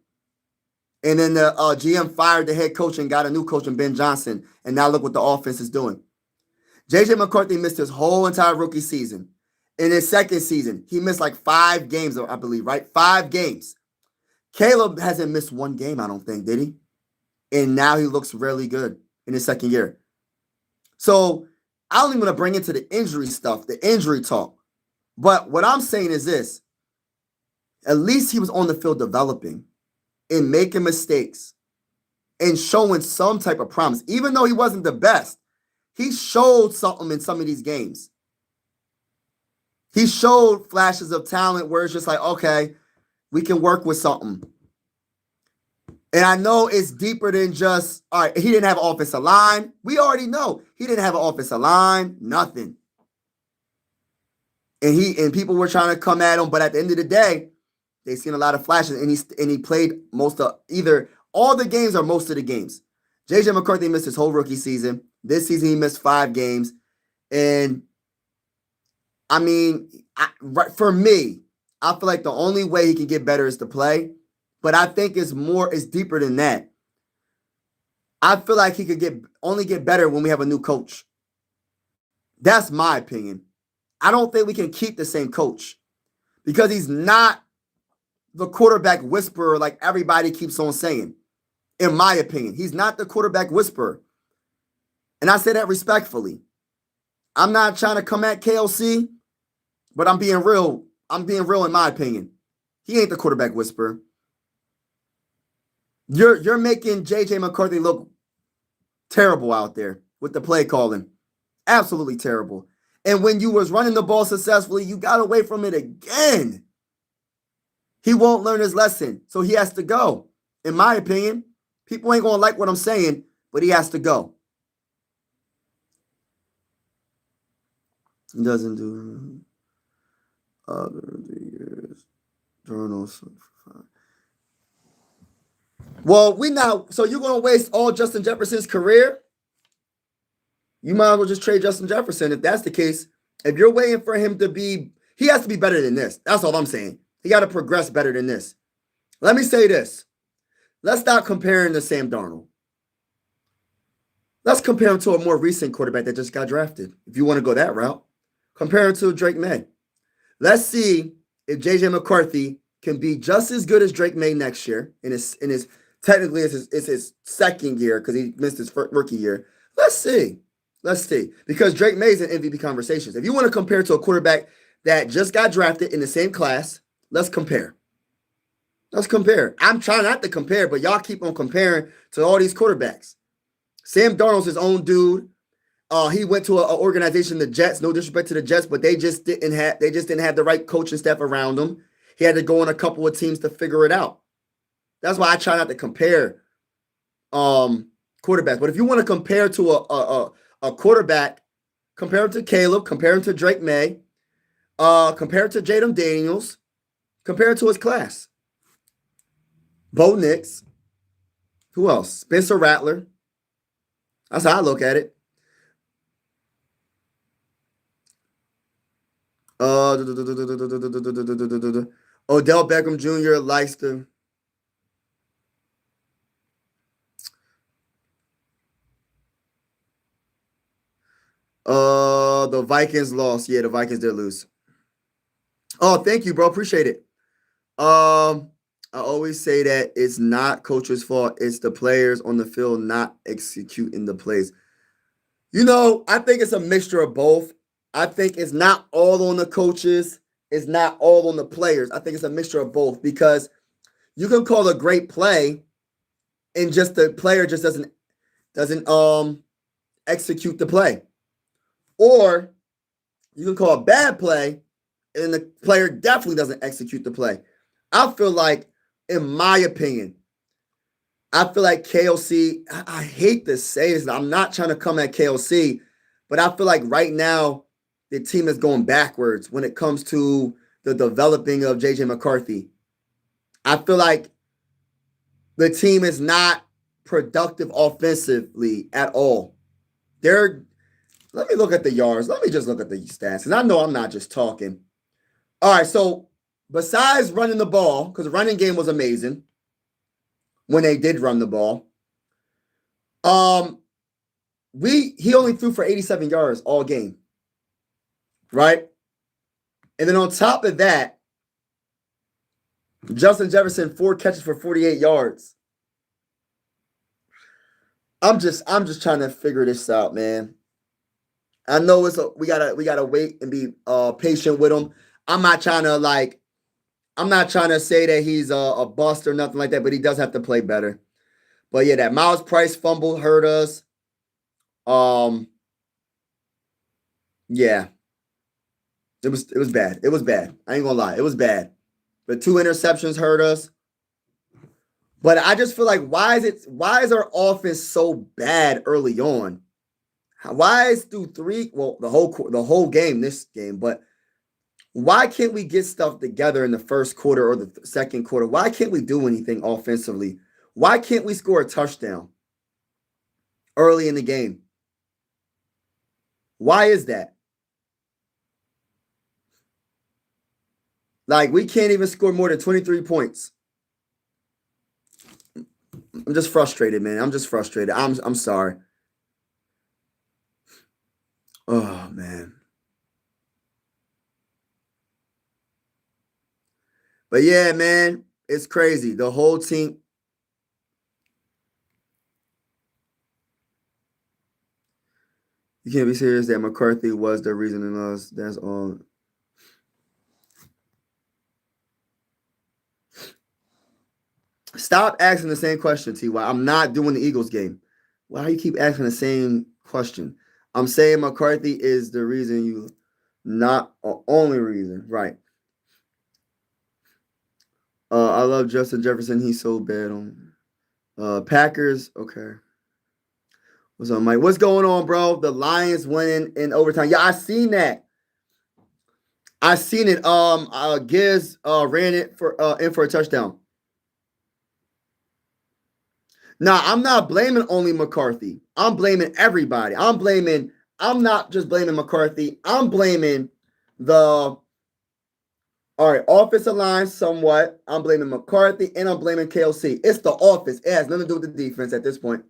And then the GM fired the head coach and got a new coach in Ben Johnson. And now look what the offense is doing. JJ McCarthy missed his whole entire rookie season. In his second season, he missed like 5 games, I believe, right? 5 games. Caleb hasn't missed 1 game, I don't think, did he? And now he looks really good in his second year. So I don't even want to bring into the injury stuff, the injury talk. But what I'm saying is this. At least he was on the field developing and making mistakes and showing some type of promise. Even though he wasn't the best, he showed something in some of these games. He showed flashes of talent where it's just like, okay, we can work with something. And I know it's deeper than just, all right, he didn't have an offensive line. We already know he didn't have an offensive line, nothing. And people were trying to come at him, but at the end of the day, they seen a lot of flashes, and he played most of either all the games or most of the games. JJ McCarthy missed his whole rookie season. This season he missed 5 games, and I mean, for me, I feel like the only way he can get better is to play. But I think it's deeper than that. I feel like he could only get better when we have a new coach. That's my opinion. I don't think we can keep the same coach because he's not the quarterback whisperer like everybody keeps on saying. In my opinion, he's not the quarterback whisperer. And I say that respectfully. I'm not trying to come at KLC, but I'm being real. I'm being real in my opinion. He ain't the quarterback whisperer. You're making JJ McCarthy look terrible out there with the play calling. Absolutely terrible. And when you was running the ball successfully, you got away from it again. He won't learn his lesson, so he has to go. In my opinion, people ain't going to like what I'm saying, but he has to go. He doesn't do... Other years, journals. Well, so you're going to waste all Justin Jefferson's career? You might as well just trade Justin Jefferson if that's the case. If you're waiting for him to be, he has to be better than this. That's all I'm saying. He got to progress better than this. Let me say this. Let's stop comparing to Sam Darnold. Let's compare him to a more recent quarterback that just got drafted. If you want to go that route, compare him to Drake May. Let's see if JJ McCarthy can be just as good as Drake May next year. In his technically it's his second year because he missed his rookie year. Let's see. Because Drake May's in MVP conversations. If you want to compare to a quarterback that just got drafted in the same class, let's compare. I'm trying not to compare, but y'all keep on comparing to all these quarterbacks. Sam Darnold's his own dude. He went to an organization, the Jets. No disrespect to the Jets, but they just didn't have the right coaching staff around him. He had to go on a couple of teams to figure it out. That's why I try not to compare quarterbacks. But if you want to compare to a quarterback, compare him to Caleb, compare him to Drake May, compare him to Jaden Daniels, compare him to his class. Bo Nix. Who else? Spencer Rattler. That's how I look at it. Odell Beckham Jr. likes to. The Vikings lost. Yeah, the Vikings did lose. Oh, thank you, bro. Appreciate it. I always say that it's not coach's fault. It's the players on the field not executing the plays. I think it's a mixture of both. I think it's not all on the coaches. It's not all on the players. I think it's a mixture of both because you can call a great play and just the player just doesn't execute the play. Or you can call a bad play and the player definitely doesn't execute the play. I feel like, in my opinion, KLC, I hate to say this, I'm not trying to come at KLC, but I feel like right now the team is going backwards when it comes to the developing of JJ McCarthy. I feel like the team is not productive offensively at all. Let me look at the yards. Let me just look at the stats, because I know I'm not just talking. All right, so besides running the ball, because the running game was amazing when they did run the ball, he only threw for 87 yards all game, right? And then on top of that, Justin Jefferson 4 catches for 48 yards. I'm just trying to figure this out, man. I know we gotta wait and be patient with him. I'm not trying to say that he's a bust or nothing like that, but he does have to play better. But yeah, that Miles Price fumble hurt us. Yeah. It was bad. It was bad. I ain't gonna lie. It was bad. The 2 interceptions hurt us. But I just feel like why is our offense so bad early on? Why is through the whole game, this game, but why can't we get stuff together in the first quarter or the second quarter? Why can't we do anything offensively? Why can't we score a touchdown early in the game? Why is that? Like, we can't even score more than 23 points. I'm just frustrated, man. I'm just frustrated. I'm sorry. Oh, man. But yeah, man, it's crazy. The whole team. You can't be serious that McCarthy was the reason in us. That's all. Stop asking the same question, T.Y. I'm not doing the Eagles game. Why do you keep asking the same question? I'm saying McCarthy is the reason not the only reason. Right. I love Justin Jefferson. He's so bad on Packers. Okay. What's up, Mike? What's going on, bro? The Lions winning in overtime. Yeah, I seen that. I seen it. Giz ran it for in for a touchdown. Now, I'm not blaming only McCarthy. I'm blaming everybody. I'm not just blaming McCarthy. I'm blaming the all right, offensive line somewhat. I'm blaming McCarthy and I'm blaming KLC. It's the offense. It has nothing to do with the defense at this point.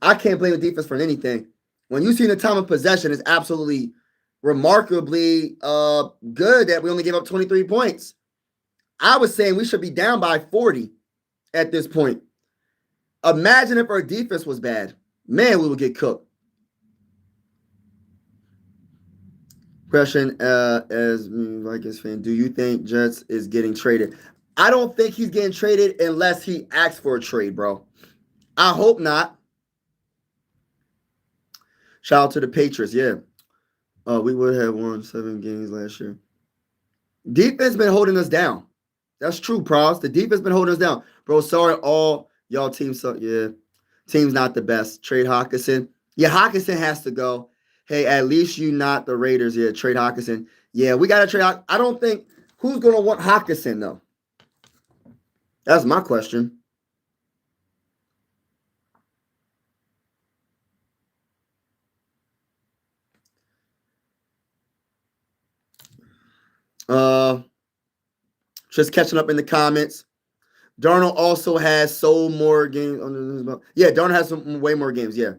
I can't blame the defense for anything. When you see the time of possession, it's absolutely remarkably good that we only gave up 23 points. I was saying we should be down by 40 at this point. Imagine if our defense was bad. Man, we would get cooked. Question as Vikings fan, do you think Jets is getting traded? I don't think he's getting traded unless he asks for a trade, bro. I hope not. Shout out to the Patriots, yeah. We would have won 7 games last year. Defense been holding us down. That's true, pros. The defense been holding us down. Bro, sorry, all y'all teams suck. Yeah, team's not the best. Trade Hawkinson. Yeah, Hawkinson has to go. Hey, at least you not the Raiders. Yeah, trade Hawkinson. Yeah, we got to trade. I don't think who's going to want Hawkinson, though. That's my question. Just catching up in the comments. Darnold also has so more games under his belt. Yeah, Darnold has some way more games. Yeah.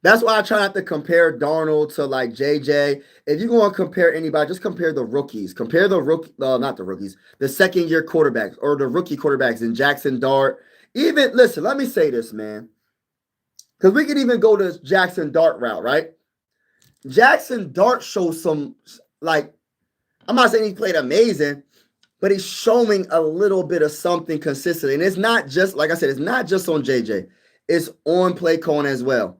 That's why I try not to compare Darnold to like JJ. If you're going to compare anybody, just compare the rookies. Compare the rookie, not the rookies, the second-year quarterbacks or the rookie quarterbacks in Jackson Dart. Even listen, let me say this, man, because we can even go to Jackson Dart route, right? Jackson Dart shows some like I'm not saying he played amazing, but he's showing a little bit of something consistently, and it's not just like I said, it's not just on JJ, it's on play calling as well.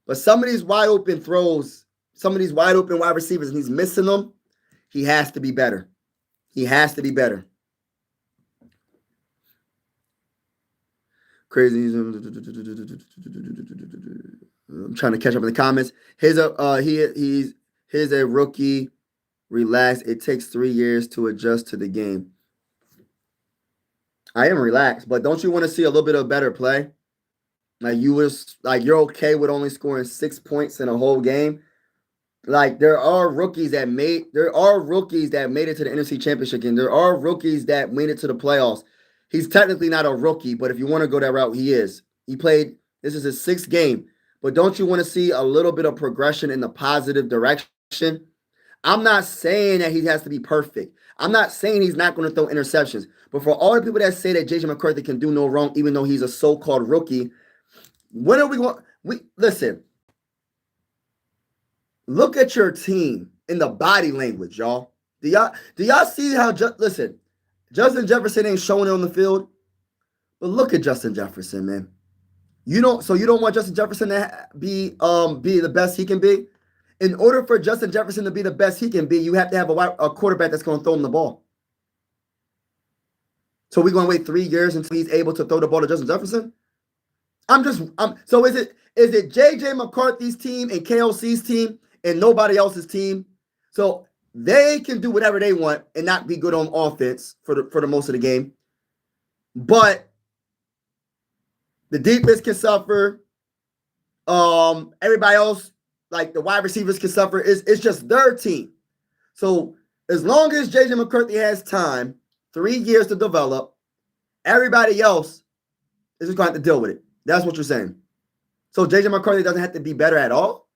But some of these wide open throws, some of these wide open wide receivers, and he's missing them, he has to be better. He has to be better. Crazy. I'm trying to catch up in the comments. He's a rookie. Relax. It takes 3 years to adjust to the game. I am relaxed, but don't you want to see a little bit of better play? Like you're okay with only scoring 6 points in a whole game. Like there are rookies that made it to the NFC Championship game. There are rookies that made it to the playoffs. He's technically not a rookie, but if you want to go that route, he is. He played. This is his 6th game. But don't you want to see a little bit of progression in the positive direction? I'm not saying that he has to be perfect. I'm not saying he's not going to throw interceptions. But for all the people that say that J.J. McCarthy can do no wrong, even though he's a so-called rookie, when are we going? Listen. Look at your team in the body language, y'all. Do y'all see how? Listen, Justin Jefferson ain't showing it on the field, but look at Justin Jefferson, man. You don't want Justin Jefferson to be the best he can be. In order for Justin Jefferson to be the best he can be, you have to have a quarterback that's going to throw him the ball. So we're going to wait 3 years until he's able to throw the ball to Justin Jefferson? So is it J.J. McCarthy's team and KLC's team and nobody else's team? So they can do whatever they want and not be good on offense for the most of the game. But the defense can suffer. Everybody else, like the wide receivers, can suffer. It's just their team. So as long as J.J. McCarthy has time, 3 years to develop, everybody else is just going to have to deal with it. That's what you're saying. So J.J. McCarthy doesn't have to be better at all?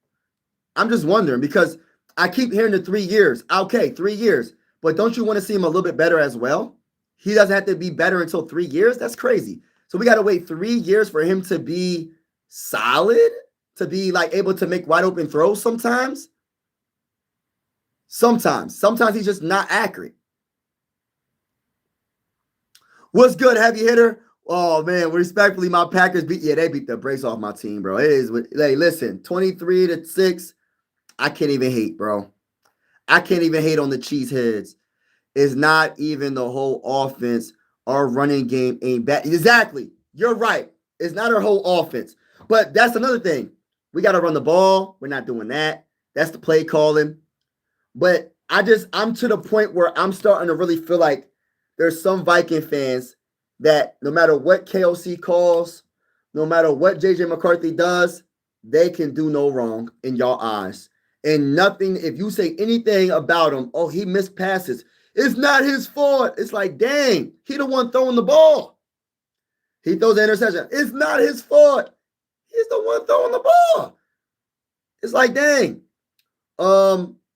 I'm just wondering because I keep hearing the 3 years. Okay, 3 years. But don't you want to see him a little bit better as well? He doesn't have to be better until 3 years? That's crazy. So we got to wait 3 years for him to be solid, to be like able to make wide open throws sometimes? Sometimes he's just not accurate. What's good, heavy hitter? Oh, man, respectfully, my Packers they beat the brakes off my team, bro. It is, hey, listen, 23-6, I can't even hate, bro. I can't even hate on the cheeseheads. It's not even the whole offense. Our running game ain't bad. Exactly. You're right. It's not our whole offense. But that's another thing. We got to run the ball. We're not doing that. That's the play calling. But I'm to the point where I'm starting to really feel like there's some Viking fans that no matter what KOC calls, no matter what JJ McCarthy does, they can do no wrong in y'all eyes. And nothing, if you say anything about him, oh, he missed passes. It's not his fault. It's like, dang, he the one throwing the ball. He throws an interception. It's not his fault. He's the one throwing the ball. It's like, dang.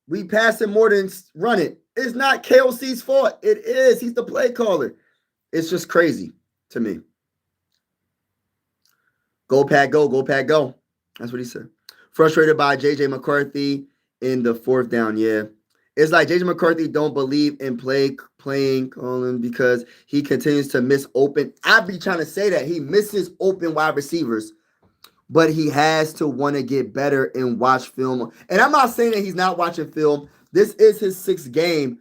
We pass him more than run it. It's not KOC's fault. It is. He's the play caller. It's just crazy to me. Go, Pat, go. Go, Pat, go. That's what he said. Frustrated by JJ McCarthy in the fourth down. Yeah. It's like JJ McCarthy don't believe in playing calling because he continues to miss open. I be trying to say that he misses open wide receivers, but he has to want to get better and watch film. And I'm not saying that he's not watching film. This is his sixth game.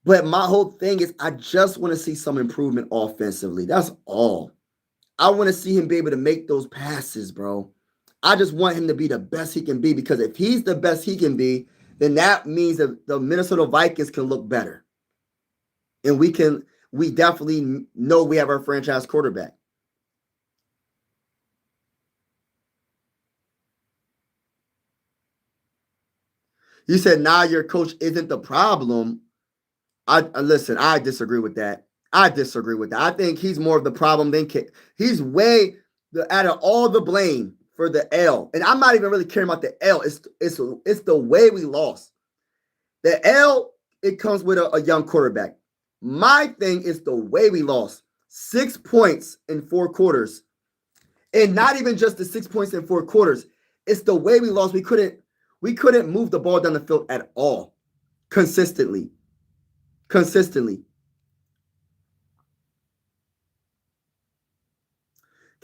But my whole thing is I just want to see some improvement offensively. That's all. I want to see him be able to make those passes, bro. I just want him to be the best he can be, because if he's the best he can be, then that means that the Minnesota Vikings can look better. And we definitely know we have our franchise quarterback. You said now your coach isn't the problem. Listen, I disagree with that. I think he's more of the problem than Kick. He's out of all the blame for the L. And I'm not even really caring about the L. It's the way we lost. The L, it comes with a young quarterback. My thing is the way we lost. 6 points in 4 quarters. And not even just the 6 points in 4 quarters. It's the way we lost. We couldn't move the ball down the field at all. Consistently.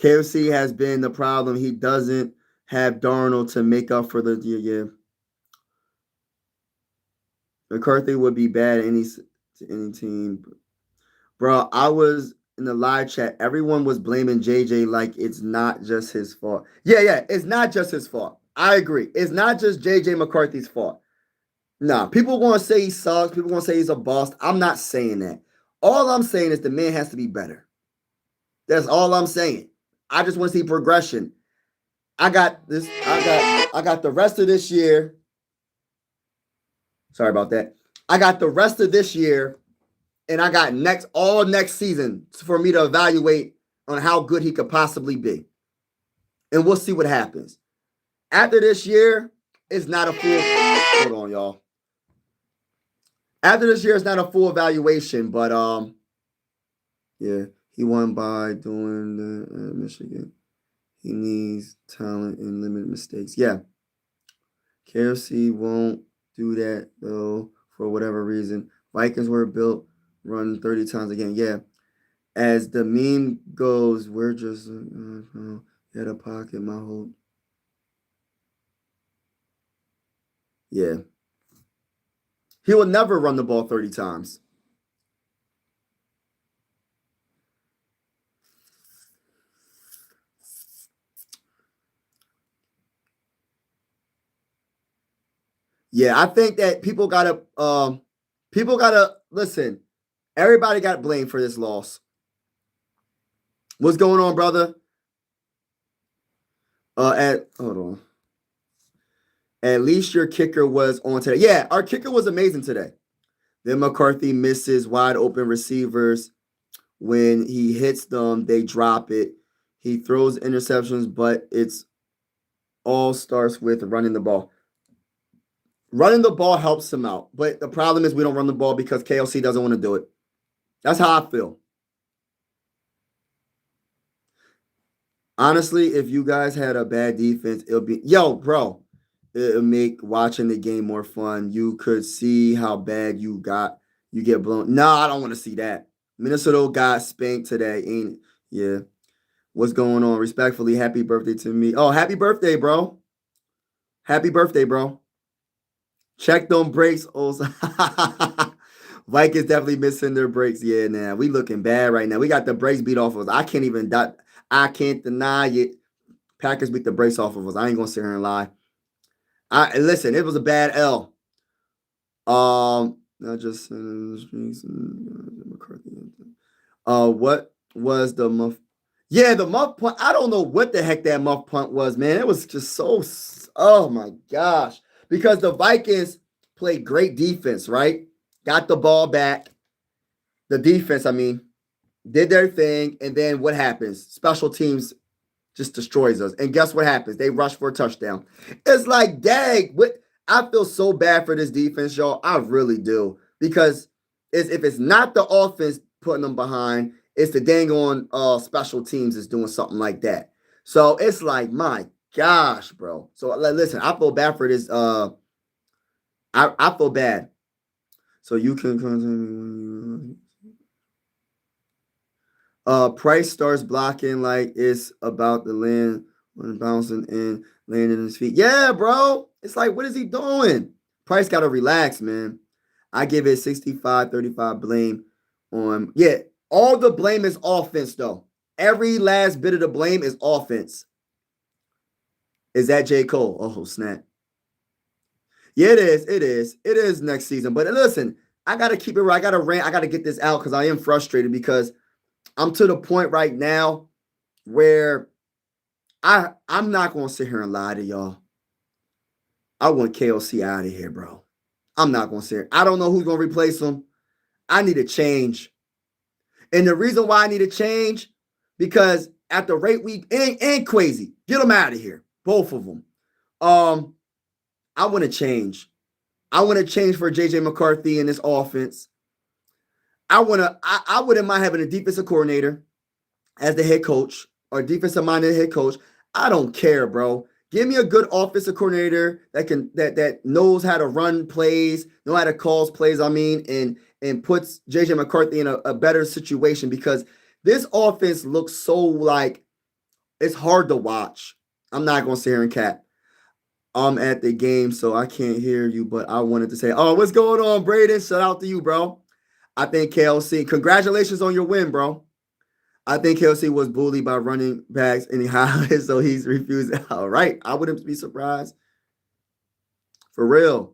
KFC has been the problem. He doesn't have Darnold to make up for the yeah. McCarthy would be bad at any team. Bro, I was in the live chat. Everyone was blaming JJ like it's not just his fault. Yeah, it's not just his fault. I agree. It's not just JJ McCarthy's fault. Nah, people want to say he sucks. People want to say he's a bust. I'm not saying that. All I'm saying is the man has to be better. That's all I'm saying. I just want to see progression. I got the rest of this year. Sorry about that. I got the rest of this year, and I got all next season for me to evaluate on how good he could possibly be. And we'll see what happens. After this year, it's not a full. Hold on, y'all. After this year, it's not a full evaluation, but yeah, he won by doing the Michigan. He needs talent and limit mistakes. Yeah, KFC won't do that though for whatever reason. Vikings were built run 30 times a game. Yeah, as the meme goes, we're just at a pocket. My hope. Yeah. He will never run the ball 30 times. Yeah, I think that people gotta listen. Everybody got blamed for this loss. What's going on, brother? Hold on. At least your kicker was on today. Yeah, our kicker was amazing today. Then McCarthy misses wide open receivers. When he hits them, they drop it. He throws interceptions, but it's all starts with running the ball. Running the ball helps him out, but the problem is we don't run the ball because KLC doesn't want to do it. That's how I feel. Honestly, if you guys had a bad defense, it'll be bro. It'll make watching the game more fun. You could see how bad you get blown. No, I don't want to see that. Minnesota got spanked today. Ain't yeah. What's going on? Respectfully, happy birthday to me. Oh, happy birthday, bro. Happy birthday, bro. Check them brakes. Also, Vikings definitely missing their brakes. Yeah, now we looking bad right now. We got the brakes beat off of us. I can't deny it. Packers beat the brakes off of us. I ain't gonna sit here and lie. Listen, it was a bad L. Not just in the streets. McCarthy. What was the muff? Yeah, the muff punt. I don't know what the heck that muff punt was, man. It was just so. Oh my gosh! Because the Vikings played great defense, right? Got the ball back. The defense, I mean, did their thing, and then what happens? Special teams just destroys us. And guess what happens? They rush for a touchdown. It's like, dang, what? I feel so bad for this defense, y'all. I really do. Because if it's not the offense putting them behind, it's the dang on special teams is doing something like that. So it's like, my gosh, bro. So listen, I feel bad for this. I feel bad. So you can continue. Price starts blocking like it's about to land when bouncing and landing his feet. Yeah, bro. It's like, what is he doing? Price got to relax, man. I give it 65-35 blame on. Yeah, all the blame is offense, though. Every last bit of the blame is offense. Is that J. Cole? Oh, snap. Yeah, it is. It is. It is next season. But listen, I got to keep it right. I got to rant. I got to get this out because I am frustrated because I'm to the point right now where I'm not gonna sit here and lie to y'all. I want KOC out of here, bro. I'm not gonna sit here. I don't know who's gonna replace him. I need a change. And the reason why I need a change, because at the rate we and Crazy, get them out of here. Both of them. I want to change. I want to change for JJ McCarthy in this offense. I wouldn't mind having a defensive coordinator as the head coach or defensive minded head coach. I don't care, bro. Give me a good offensive coordinator that knows how to run plays, know how to call plays, and puts JJ McCarthy in a better situation because this offense looks so like it's hard to watch. I'm not gonna sit here and cap. I'm at the game, so I can't hear you, but I wanted to say, oh, what's going on, Braden? Shout out to you, bro. I think KLC, congratulations on your win, bro. I think KLC was bullied by running backs anyhow, so he's refused. All right. I wouldn't be surprised. For real.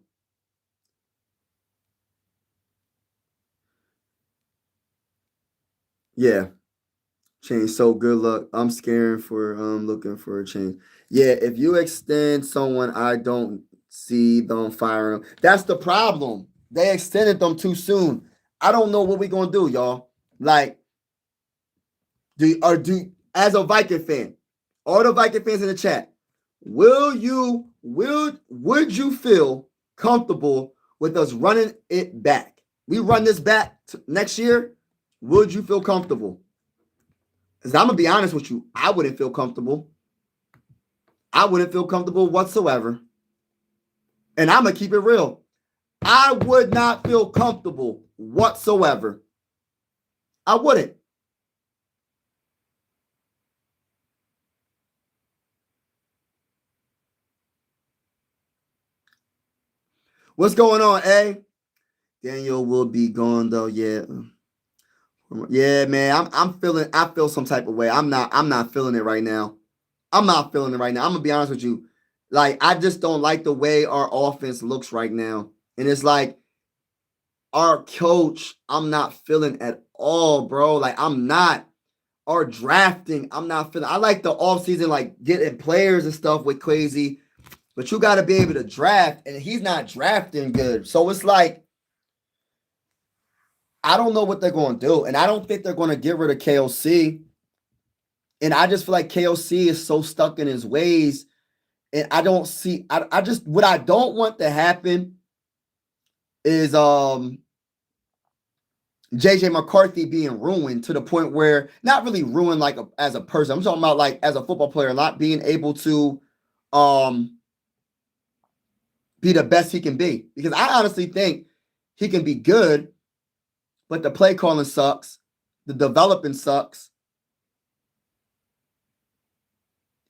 Yeah. Change. So good luck. I'm scared for looking for a change. Yeah, if you extend someone I don't see them firing them. That's the problem. They extended them too soon. I don't know what we're gonna do, y'all. Like, as a Viking fan, all the Viking fans in the chat, would you feel comfortable with us running it back? We run this back next year. Would you feel comfortable? Because I'm gonna be honest with you, I wouldn't feel comfortable. I wouldn't feel comfortable whatsoever. And I'm gonna keep it real. I would not feel comfortable whatsoever. I wouldn't. What's going on, A? Daniel will be gone though. Yeah. Yeah, man. I feel some type of way. I'm not feeling it right now. I'm not feeling it right now. I'm gonna be honest with you. Like, I just don't like the way our offense looks right now. And it's like our coach, I'm not feeling at all, bro. Like, I'm not. Our drafting, I'm not feeling. I like the offseason, like getting players and stuff with Crazy, but you gotta be able to draft, and he's not drafting good. So it's like, I don't know what they're gonna do. And I don't think they're gonna get rid of KOC. And I just feel like KOC is so stuck in his ways. And I don't see, I just, what I don't want to happen is JJ McCarthy being ruined to the point where, not really ruined like as a person. I'm talking about like as a football player, not being able to be the best he can be. Because I honestly think he can be good, but the play calling sucks. The developing sucks.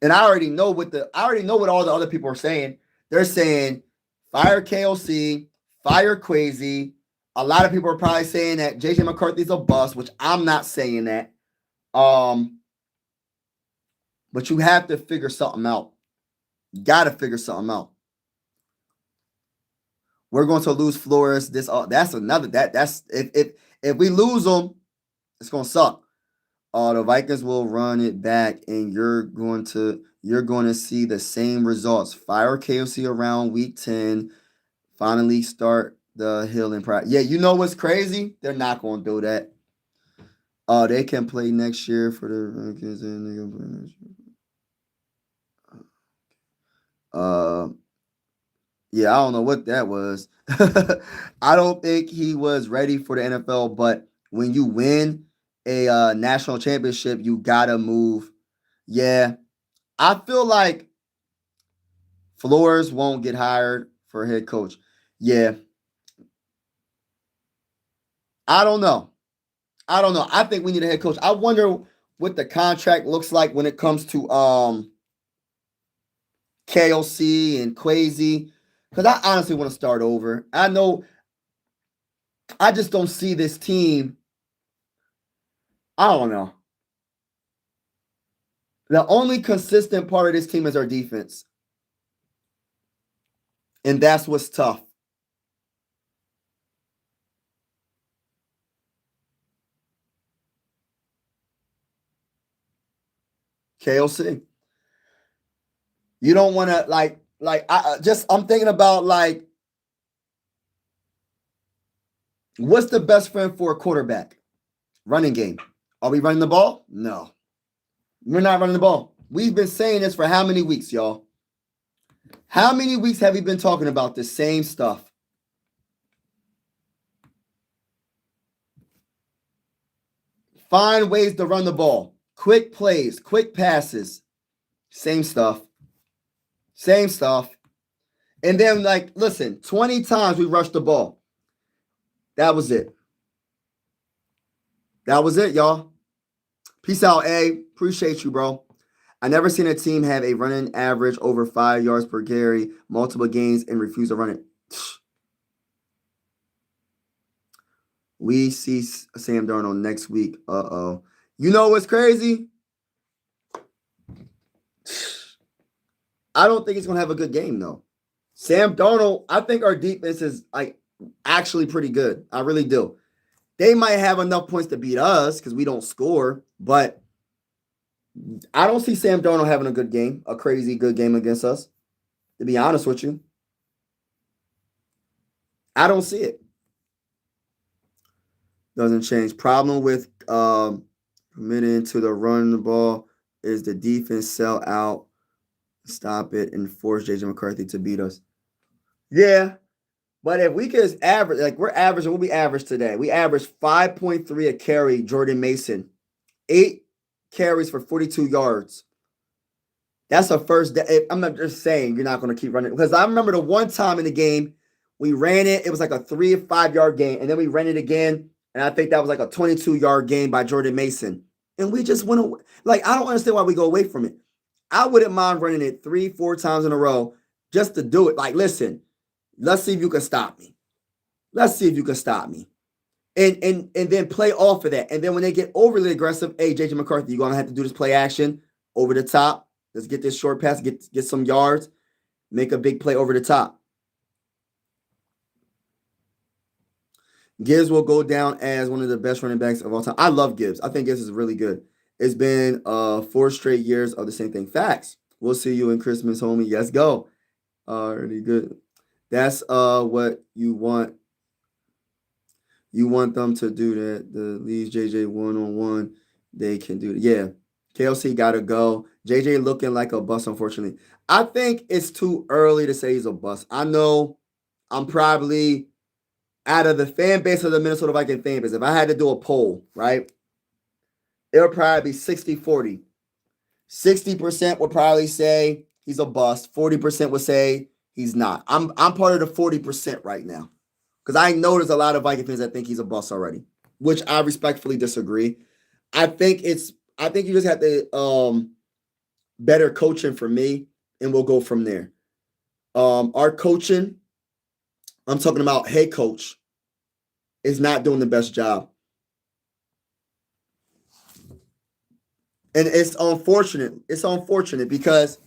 And I already know what all the other people are saying. They're saying fire KOC, fire Crazy. A lot of people are probably saying that JJ McCarthy's a bust, which I'm not saying that. But you have to figure something out. You got to figure something out. We're going to lose Flores. That's another that's if we lose them, it's gonna suck. The Vikings will run it back, and you're going to see the same results. Fire KOC around week 10. Finally start the hill and pride. Yeah, you know what's crazy? They're not gonna do that. They can play next year for the Vikings, and they can play next year. Yeah, I don't know what that was. I don't think he was ready for the NFL, but when you win a national championship, you gotta move. Yeah, I feel like Flores won't get hired for head coach. Yeah, I don't know. I don't know. I think we need a head coach. I wonder what the contract looks like when it comes to KOC and Quasi, because I honestly want to start over. I know I just don't see this team. I don't know. The only consistent part of this team is our defense. And that's what's tough. KOC. You don't want to I'm thinking about what's the best friend for a quarterback? Running game. Are we running the ball? No. We're not running the ball. We've been saying this for how many weeks, y'all? How many weeks have we been talking about the same stuff? Find ways to run the ball. Quick plays, quick passes. Same stuff. Same stuff. And then, listen, 20 times we rushed the ball. That was it. That was it, y'all. Peace out, A. Appreciate you, bro. I never seen a team have a running average over 5 yards per carry, multiple games, and refuse to run it. We see Sam Darnold next week. Uh-oh. You know what's crazy? I don't think he's going to have a good game, though. Sam Darnold, I think our defense is actually pretty good. I really do. They might have enough points to beat us because we don't score, but I don't see Sam Darnold having a good game, a crazy good game against us, to be honest with you. I don't see it. Doesn't change. Problem with committing to the run the ball is the defense sell out, stop it, and force JJ McCarthy to beat us. Yeah, but if we could average, we're averaging, we'll be average today. We averaged 5.3 a carry, Jordan Mason. 8 carries for 42 yards. That's a first day. I'm not just saying you're not going to keep running. Because I remember the one time in the game, we ran it. It was like a 3 or 5 yard game. And then we ran it again. And I think that was like a 22-yard game by Jordan Mason. And we just went away. I don't understand why we go away from it. I wouldn't mind running it 3-4 times in a row just to do it. Listen, let's see if you can stop me. Let's see if you can stop me. And then play off of that. And then when they get overly aggressive, hey, JJ McCarthy, you're going to have to do this play action over the top. Let's get this short pass, get some yards, make a big play over the top. Gibbs will go down as one of the best running backs of all time. I love Gibbs. I think Gibbs is really good. It's been 4 straight years of the same thing. Facts. We'll see you in Christmas, homie. Let's go. Really good. That's what you want. You want them to do that. The leads JJ one-on-one. They can do it. Yeah. KLC got to go. JJ looking like a bust, unfortunately. I think it's too early to say he's a bust. I know I'm probably out of the fan base of the Minnesota Vikings fan base. If I had to do a poll, right, it would probably be 60-40. 60% would probably say he's a bust. 40% would say he's not. I'm part of the 40% right now because I know there's a lot of Viking fans that think he's a bust already, which I respectfully disagree. I think you just have to better coaching for me, and we'll go from there. Our coaching, I'm talking about head coach, is not doing the best job. And it's unfortunate. It's unfortunate because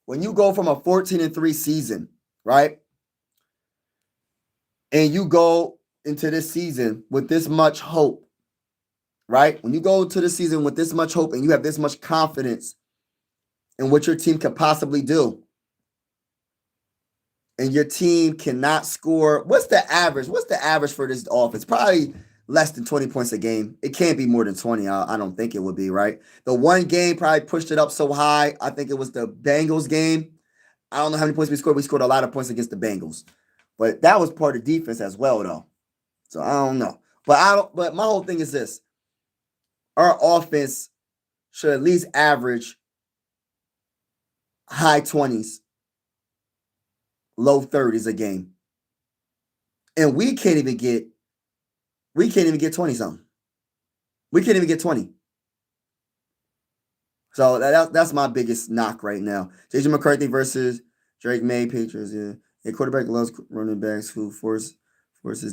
when you go from a 14-3 season, right? and you go into this season with this much hope, right? When you go to the season with this much hope and you have this much confidence in what your team could possibly do, and your team cannot score, what's the average? What's the average for this offense? Probably less than 20 points a game. It can't be more than 20. I don't think it would be, right? The one game probably pushed it up so high. I think it was the Bengals game. I don't know how many points we scored. We scored a lot of points against the Bengals. But that was part of defense as well, though. So I don't know. But my whole thing is this. Our offense should at least average high 20s, low 30s a game. And we can't even get 20 something. We can't even get 20. So that's my biggest knock right now. JJ McCarthy versus Drake May, Patriots. Yeah. A quarterback loves running backs who forces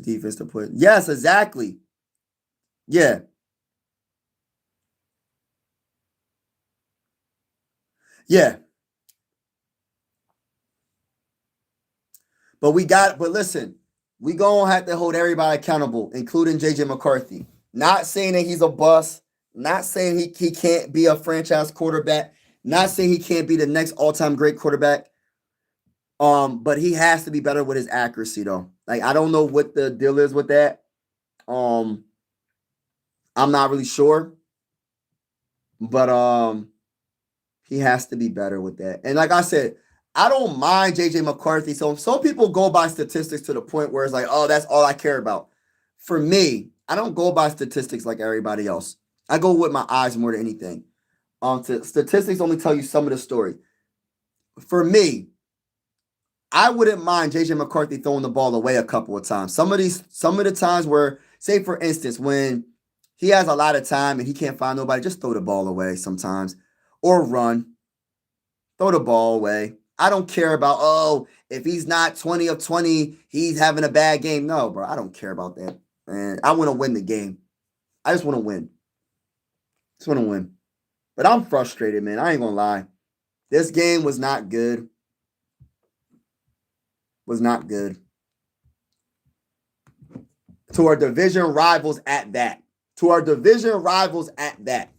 defense to put. Yes, exactly. Yeah. Yeah. But listen, we gonna have to hold everybody accountable, including JJ McCarthy. Not saying that he's a bust, not saying he can't be a franchise quarterback, not saying he can't be the next all-time great quarterback. But he has to be better with his accuracy, though. Like, I don't know what the deal is with that. I'm not really sure. But he has to be better with that. And like I said, I don't mind JJ McCarthy. So some people go by statistics to the point where it's like, oh, that's all I care about. For me, I don't go by statistics like everybody else. I go with my eyes more than anything. Statistics only tell you some of the story. For me, I wouldn't mind JJ McCarthy throwing the ball away a couple of times. Some of the times where, say for instance, when he has a lot of time and he can't find nobody, just throw the ball away sometimes. Or run. Throw the ball away. I don't care about, oh, if he's not 20 of 20, he's having a bad game. No, bro, I don't care about that. Man, I want to win the game. I just want to win. Just want to win. But I'm frustrated, man. I ain't going to lie. This game was not good. Was not good. To our division rivals at that. To our division rivals at that.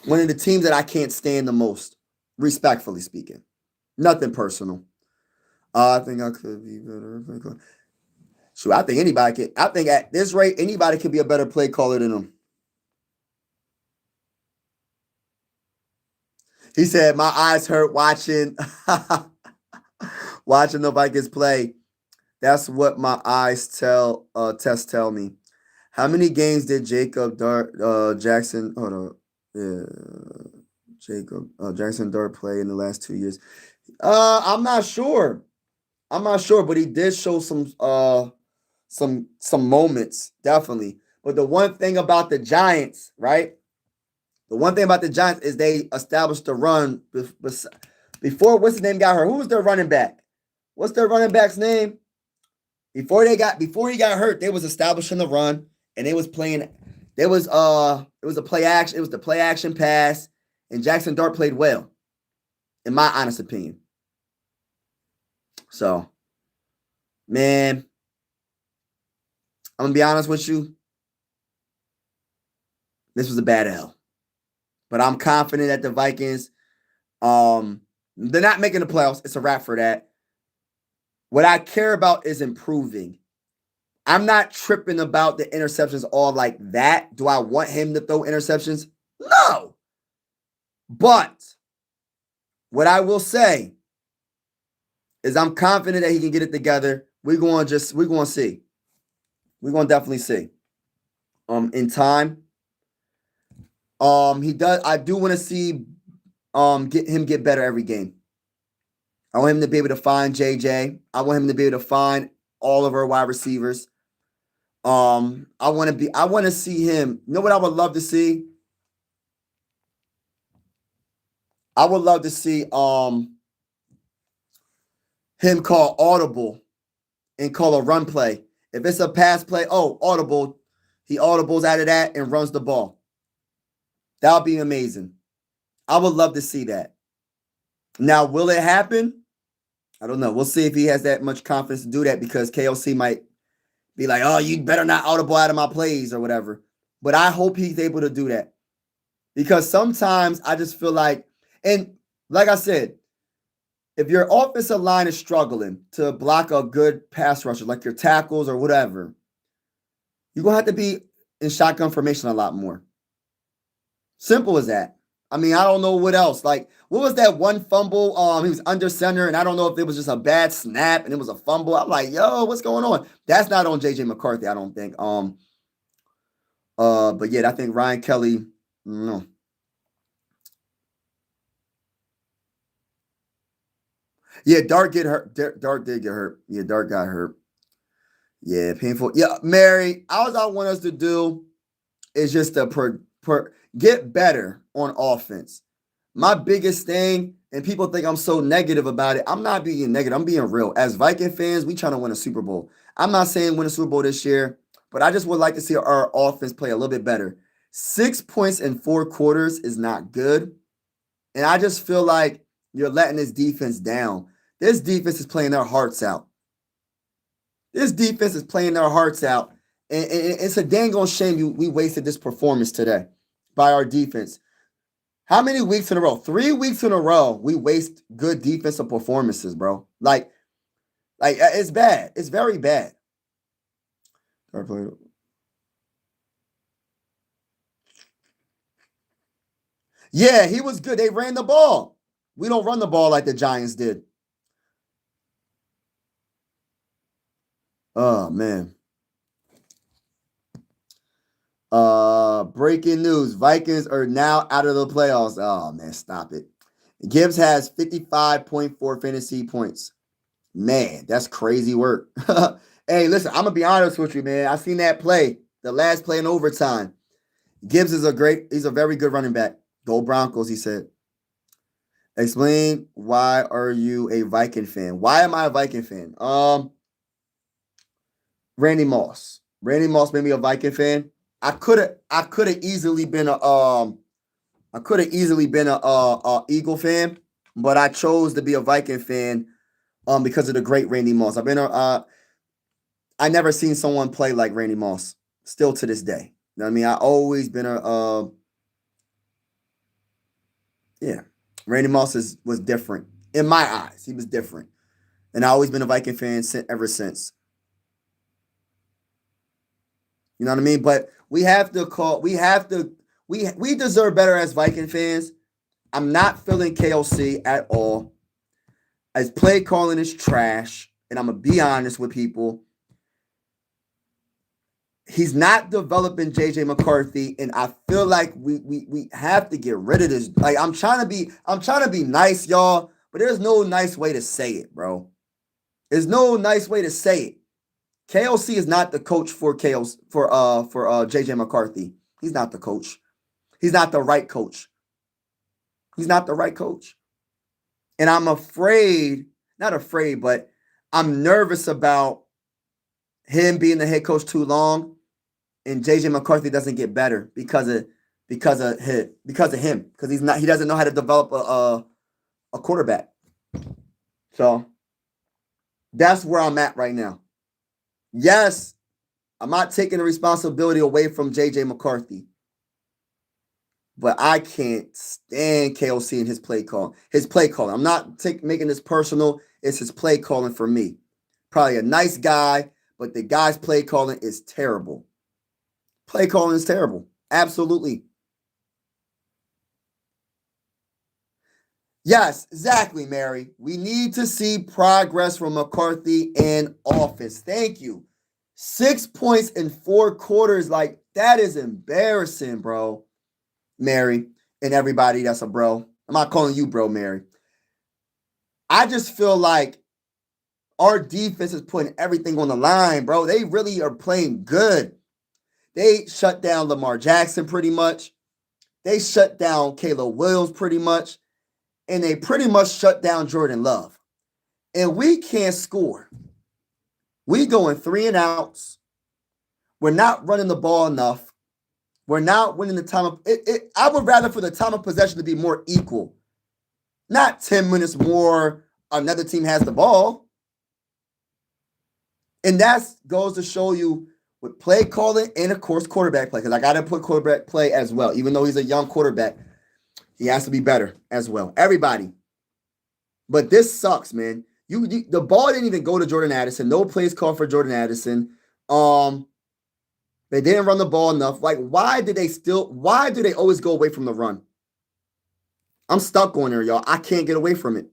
One of the teams that I can't stand the most, respectfully speaking. Nothing personal. I think I could be better. Shoot, I think at this rate, anybody could be a better play caller than him. He said, my eyes hurt watching watching the Vikings play. That's what my eyes tell me. How many games did Jackson Dart play in the last 2 years? I'm not sure. But he did show some moments, definitely. But the one thing about the Giants, right? The one thing about the Giants is they established the run before what's his name got hurt. Who was their running back? What's their running back's name? Before he got hurt, they was establishing the run and they was playing. It was a play action. It was the play action pass, and Jackson Dart played well, in my honest opinion. So, man, I'm gonna be honest with you. This was a bad L. But I'm confident that the Vikings, they're not making the playoffs. It's a wrap for that. What I care about is improving. I'm not tripping about the interceptions all like that. Do I want him to throw interceptions? No. But what I will say is I'm confident that he can get it together. We're going to see. We're going to definitely see. In time. I do want to see get better every game. I want him to be able to find JJ. I want him to be able to find all of our wide receivers. I want to see him. You know what I would love to see? I would love to see him call audible and call a run play. If it's a pass play, audible. He audibles out of that and runs the ball. That would be amazing. I would love to see that. Now, will it happen? I don't know. We'll see if he has that much confidence to do that because KOC might be like, oh, you better not audible out of my plays or whatever. But I hope he's able to do that because sometimes I just feel like, and like I said, if your offensive line is struggling to block a good pass rusher, like your tackles or whatever, you're going to have to be in shotgun formation a lot more. Simple as that. I mean, I don't know what else. Like, what was that one fumble? He was under center, and I don't know if it was just a bad snap and it was a fumble. I'm like, yo, what's going on? That's not on JJ McCarthy, I don't think. But yeah, I think Ryan Kelly, no. Yeah, Dart get hurt. Dart did get hurt. Yeah, Dart got hurt. Yeah, painful. Yeah, Mary, all I want us to do is just to get better on offense. My biggest thing, and people think I'm so negative about it. I'm not being negative. I'm being real. As Viking fans, we trying to win a Super Bowl. I'm not saying win a Super Bowl this year, but I just would like to see our offense play a little bit better. 6 points in 4 quarters is not good. And I just feel like you're letting this defense down. This defense is playing their hearts out. This defense is playing their hearts out. And it's a dang on shame we wasted this performance today by our defense. How many weeks in a row? 3 weeks in a row, we waste good defensive performances, bro. Like it's bad. It's very bad. Yeah, he was good. They ran the ball. We don't run the ball like the Giants did. Oh, man. Breaking news. Vikings are now out of the playoffs. Oh, man, stop it. Gibbs has 55.4 fantasy points. Man, that's crazy work. Hey, listen, I'm going to be honest with you, man. I seen that play, the last play in overtime. Gibbs is he's a very good running back. Go Broncos, he said. Explain why are you a Viking fan? Why am I a Viking fan? Randy Moss. Randy Moss made me a Viking fan. I could have easily been a Eagle fan, but I chose to be a Viking fan because of the great Randy Moss. I never seen someone play like Randy Moss still to this day. You know what I mean? I always been yeah. Randy Moss was different in my eyes. He was different. And I always been a Viking fan ever since. You know what I mean? But we deserve better as Viking fans. I'm not feeling KOC at all. As play calling is trash, and I'm gonna be honest with people. He's not developing JJ McCarthy, and I feel like we have to get rid of this. Like I'm trying to be nice, y'all, but there's no nice way to say it, bro. There's no nice way to say it. KOC is not the coach for JJ McCarthy. He's not the coach. He's not the right coach. He's not the right coach. And I'm not afraid, but I'm nervous about him being the head coach too long and JJ McCarthy doesn't get better because of him. Because he doesn't know how to develop a quarterback. So that's where I'm at right now. Yes, I'm not taking the responsibility away from JJ McCarthy. But I can't stand KOC and his play call. His play calling. I'm not making this personal. It's his play calling for me. Probably a nice guy, but the guy's play calling is terrible. Play calling is terrible. Absolutely. Yes, exactly, Mary. We need to see progress from McCarthy in offense. Thank you. 6 points in 4 quarters. Like, that is embarrassing, bro. Mary and everybody that's a bro. I'm not calling you bro, Mary. I just feel like our defense is putting everything on the line, bro. They really are playing good. They shut down Lamar Jackson pretty much. They shut down Caleb Williams pretty much. And they pretty much shut down Jordan Love. And we can't score. We going 3 and outs. We're not running the ball enough. We're not winning the time of I would rather for the time of possession to be more equal. Not 10 minutes more another team has the ball. And that goes to show you with play calling and, of course, quarterback play. Because I got to put quarterback play as well. Even though he's a young quarterback, he has to be better as well. Everybody. But this sucks, man. The ball didn't even go to Jordan Addison. No plays called for Jordan Addison. They didn't run the ball enough. Like, why do they always go away from the run? I'm stuck on there, y'all. I can't get away from it.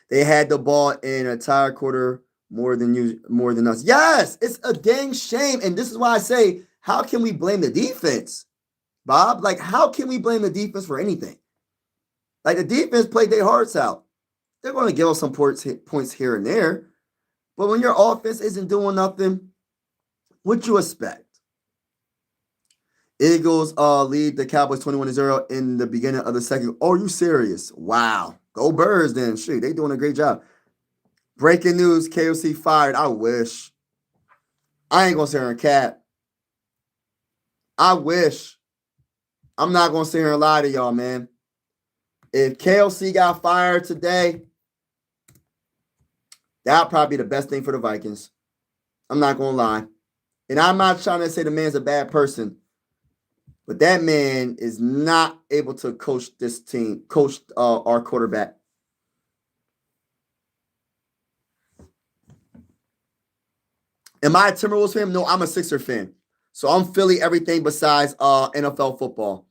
They had the ball in an entire quarter more than us. Yes, it's a dang shame. And this is why I say, how can we blame the defense, Bob? Like, how can we blame the defense for anything? Like, the defense played their hearts out. They're going to give us some points here and there. But when your offense isn't doing nothing, what you expect? Eagles lead the Cowboys 21-0 in the beginning of the second. Oh, are you serious? Wow. Go Birds then. Shoot, they doing a great job. Breaking news, KOC fired. I wish. I ain't going to sit here and cap. I wish. I'm not going to sit here and lie to y'all, man. If KOC got fired today, that'd probably be the best thing for the Vikings. I'm not going to lie. And I'm not trying to say the man's a bad person. But that man is not able to coach this team, coach our quarterback. Am I a Timberwolves fan? No, I'm a Sixer fan. So I'm Philly everything besides NFL football.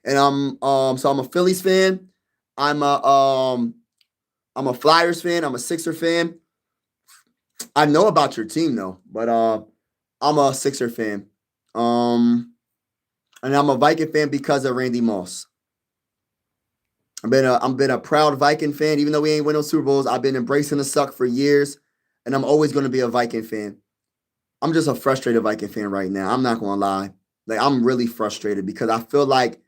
And I'm a Phillies fan. I'm a Flyers fan. I'm a Sixer fan. I know about your team though, but I'm a Sixer fan. And I'm a Viking fan because of Randy Moss. I've been a proud Viking fan, even though we ain't win no Super Bowls. I've been embracing the suck for years, and I'm always going to be a Viking fan. I'm just a frustrated Viking fan right now. I'm not going to lie. Like, I'm really frustrated because I feel like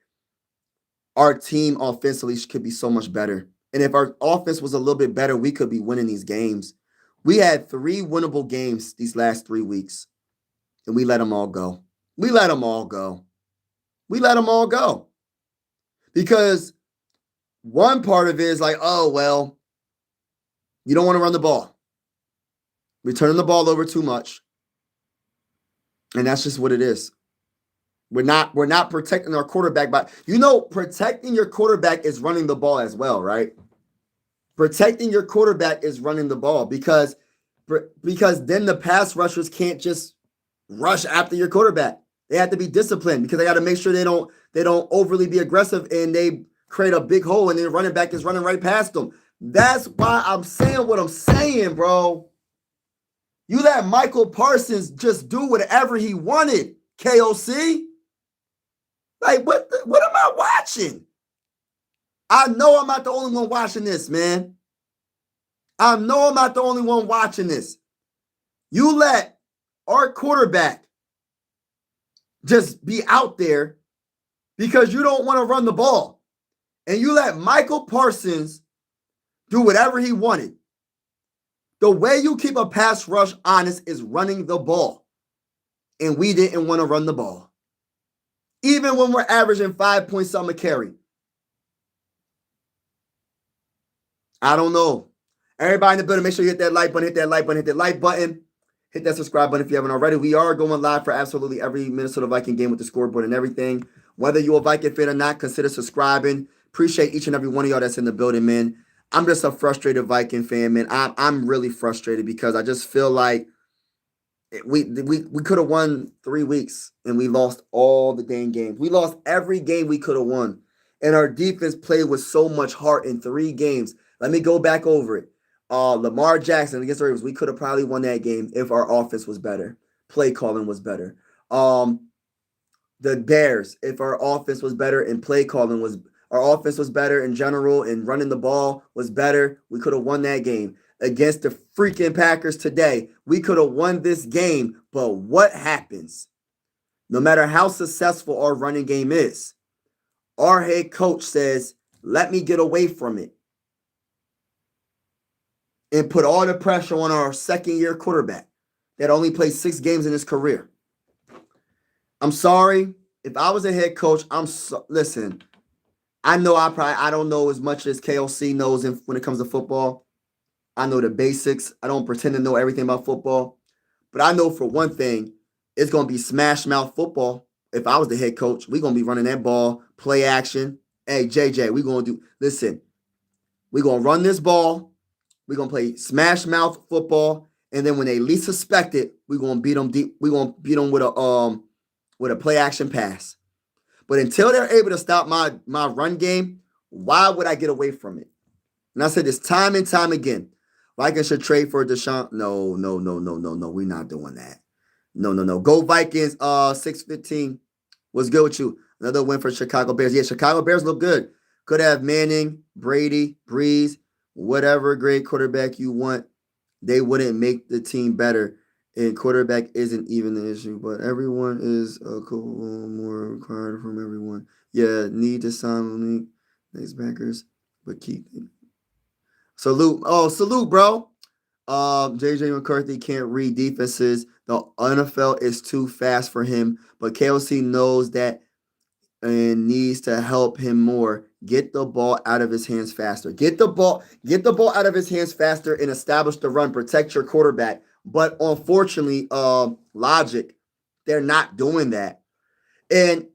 our team offensively could be so much better. And if our offense was a little bit better, we could be winning these games. We had 3 winnable games these last 3 weeks, and we let them all go. We let them all go. Because one part of it is like, oh, well, you don't want to run the ball. We're turning the ball over too much. And that's just what it is. We're not protecting our quarterback. But protecting your quarterback is running the ball as well, right? Protecting your quarterback is running the ball because then the pass rushers can't just rush after your quarterback. They have to be disciplined because they got to make sure they don't overly be aggressive and they create a big hole and then the running back is running right past them. That's why I'm saying what I'm saying, bro. You let Michael Parsons just do whatever he wanted, KOC. Like, what am I watching? I know I'm not the only one watching this, man. I know I'm not the only one watching this. You let our quarterback just be out there because you don't want to run the ball. And you let Michael Parsons do whatever he wanted. The way you keep a pass rush honest is running the ball. And we didn't want to run the ball. Even when we're averaging 5 points something a carry. I don't know. Everybody in the building, make sure you hit that like button, hit that like button. Hit that subscribe button if you haven't already. We are going live for absolutely every Minnesota Viking game with the scoreboard and everything. Whether you're a Viking fan or not, consider subscribing. Appreciate each and every one of y'all that's in the building, man. I'm just a frustrated Viking fan, man. I'm really frustrated because I just feel like we could have won 3 weeks and we lost all the dang games. We lost every game we could have won. And our defense played with so much heart in 3 games. Let me go back over it. Lamar Jackson against the Ravens, we could have probably won that game if our offense was better. Play calling was better. The Bears, if our offense was better and play calling our offense was better in general and running the ball was better, we could have won that game. Against the freaking Packers today, we could have won this game. But what happens? No matter how successful our running game is, our head coach says, let me get away from it. And put all the pressure on our second-year quarterback that only played 6 games in his career. I'm sorry. If I was a head coach, listen, I know I don't know as much as KOC knows when it comes to football. I know the basics. I don't pretend to know everything about football. But I know for one thing, it's going to be smash mouth football. If I was the head coach, we're going to be running that ball, play action. Hey, JJ, we're going to listen, we're going to run this ball. We're going to play smash mouth football. And then when they least suspect it, we're going to beat them deep. We're going to beat them with a play action pass. But until they're able to stop my run game, why would I get away from it? And I said this time and time again. Vikings should trade for Deshaun. No. We're not doing that. No. Go Vikings. 6-15. What's good with you? Another win for Chicago Bears. Yeah, Chicago Bears look good. Could have Manning, Brady, Breeze, whatever great quarterback you want. They wouldn't make the team better. And quarterback isn't even the issue, but everyone is a couple more required from everyone. Yeah, need to sign next backers, but keep it. Salute. Oh, salute, bro. JJ McCarthy can't read defenses. The NFL is too fast for him, but KLC knows that and needs to help him more. Get the ball out of his hands faster. Get the ball out of his hands faster and establish the run. Protect your quarterback. But unfortunately, logic, they're not doing that. And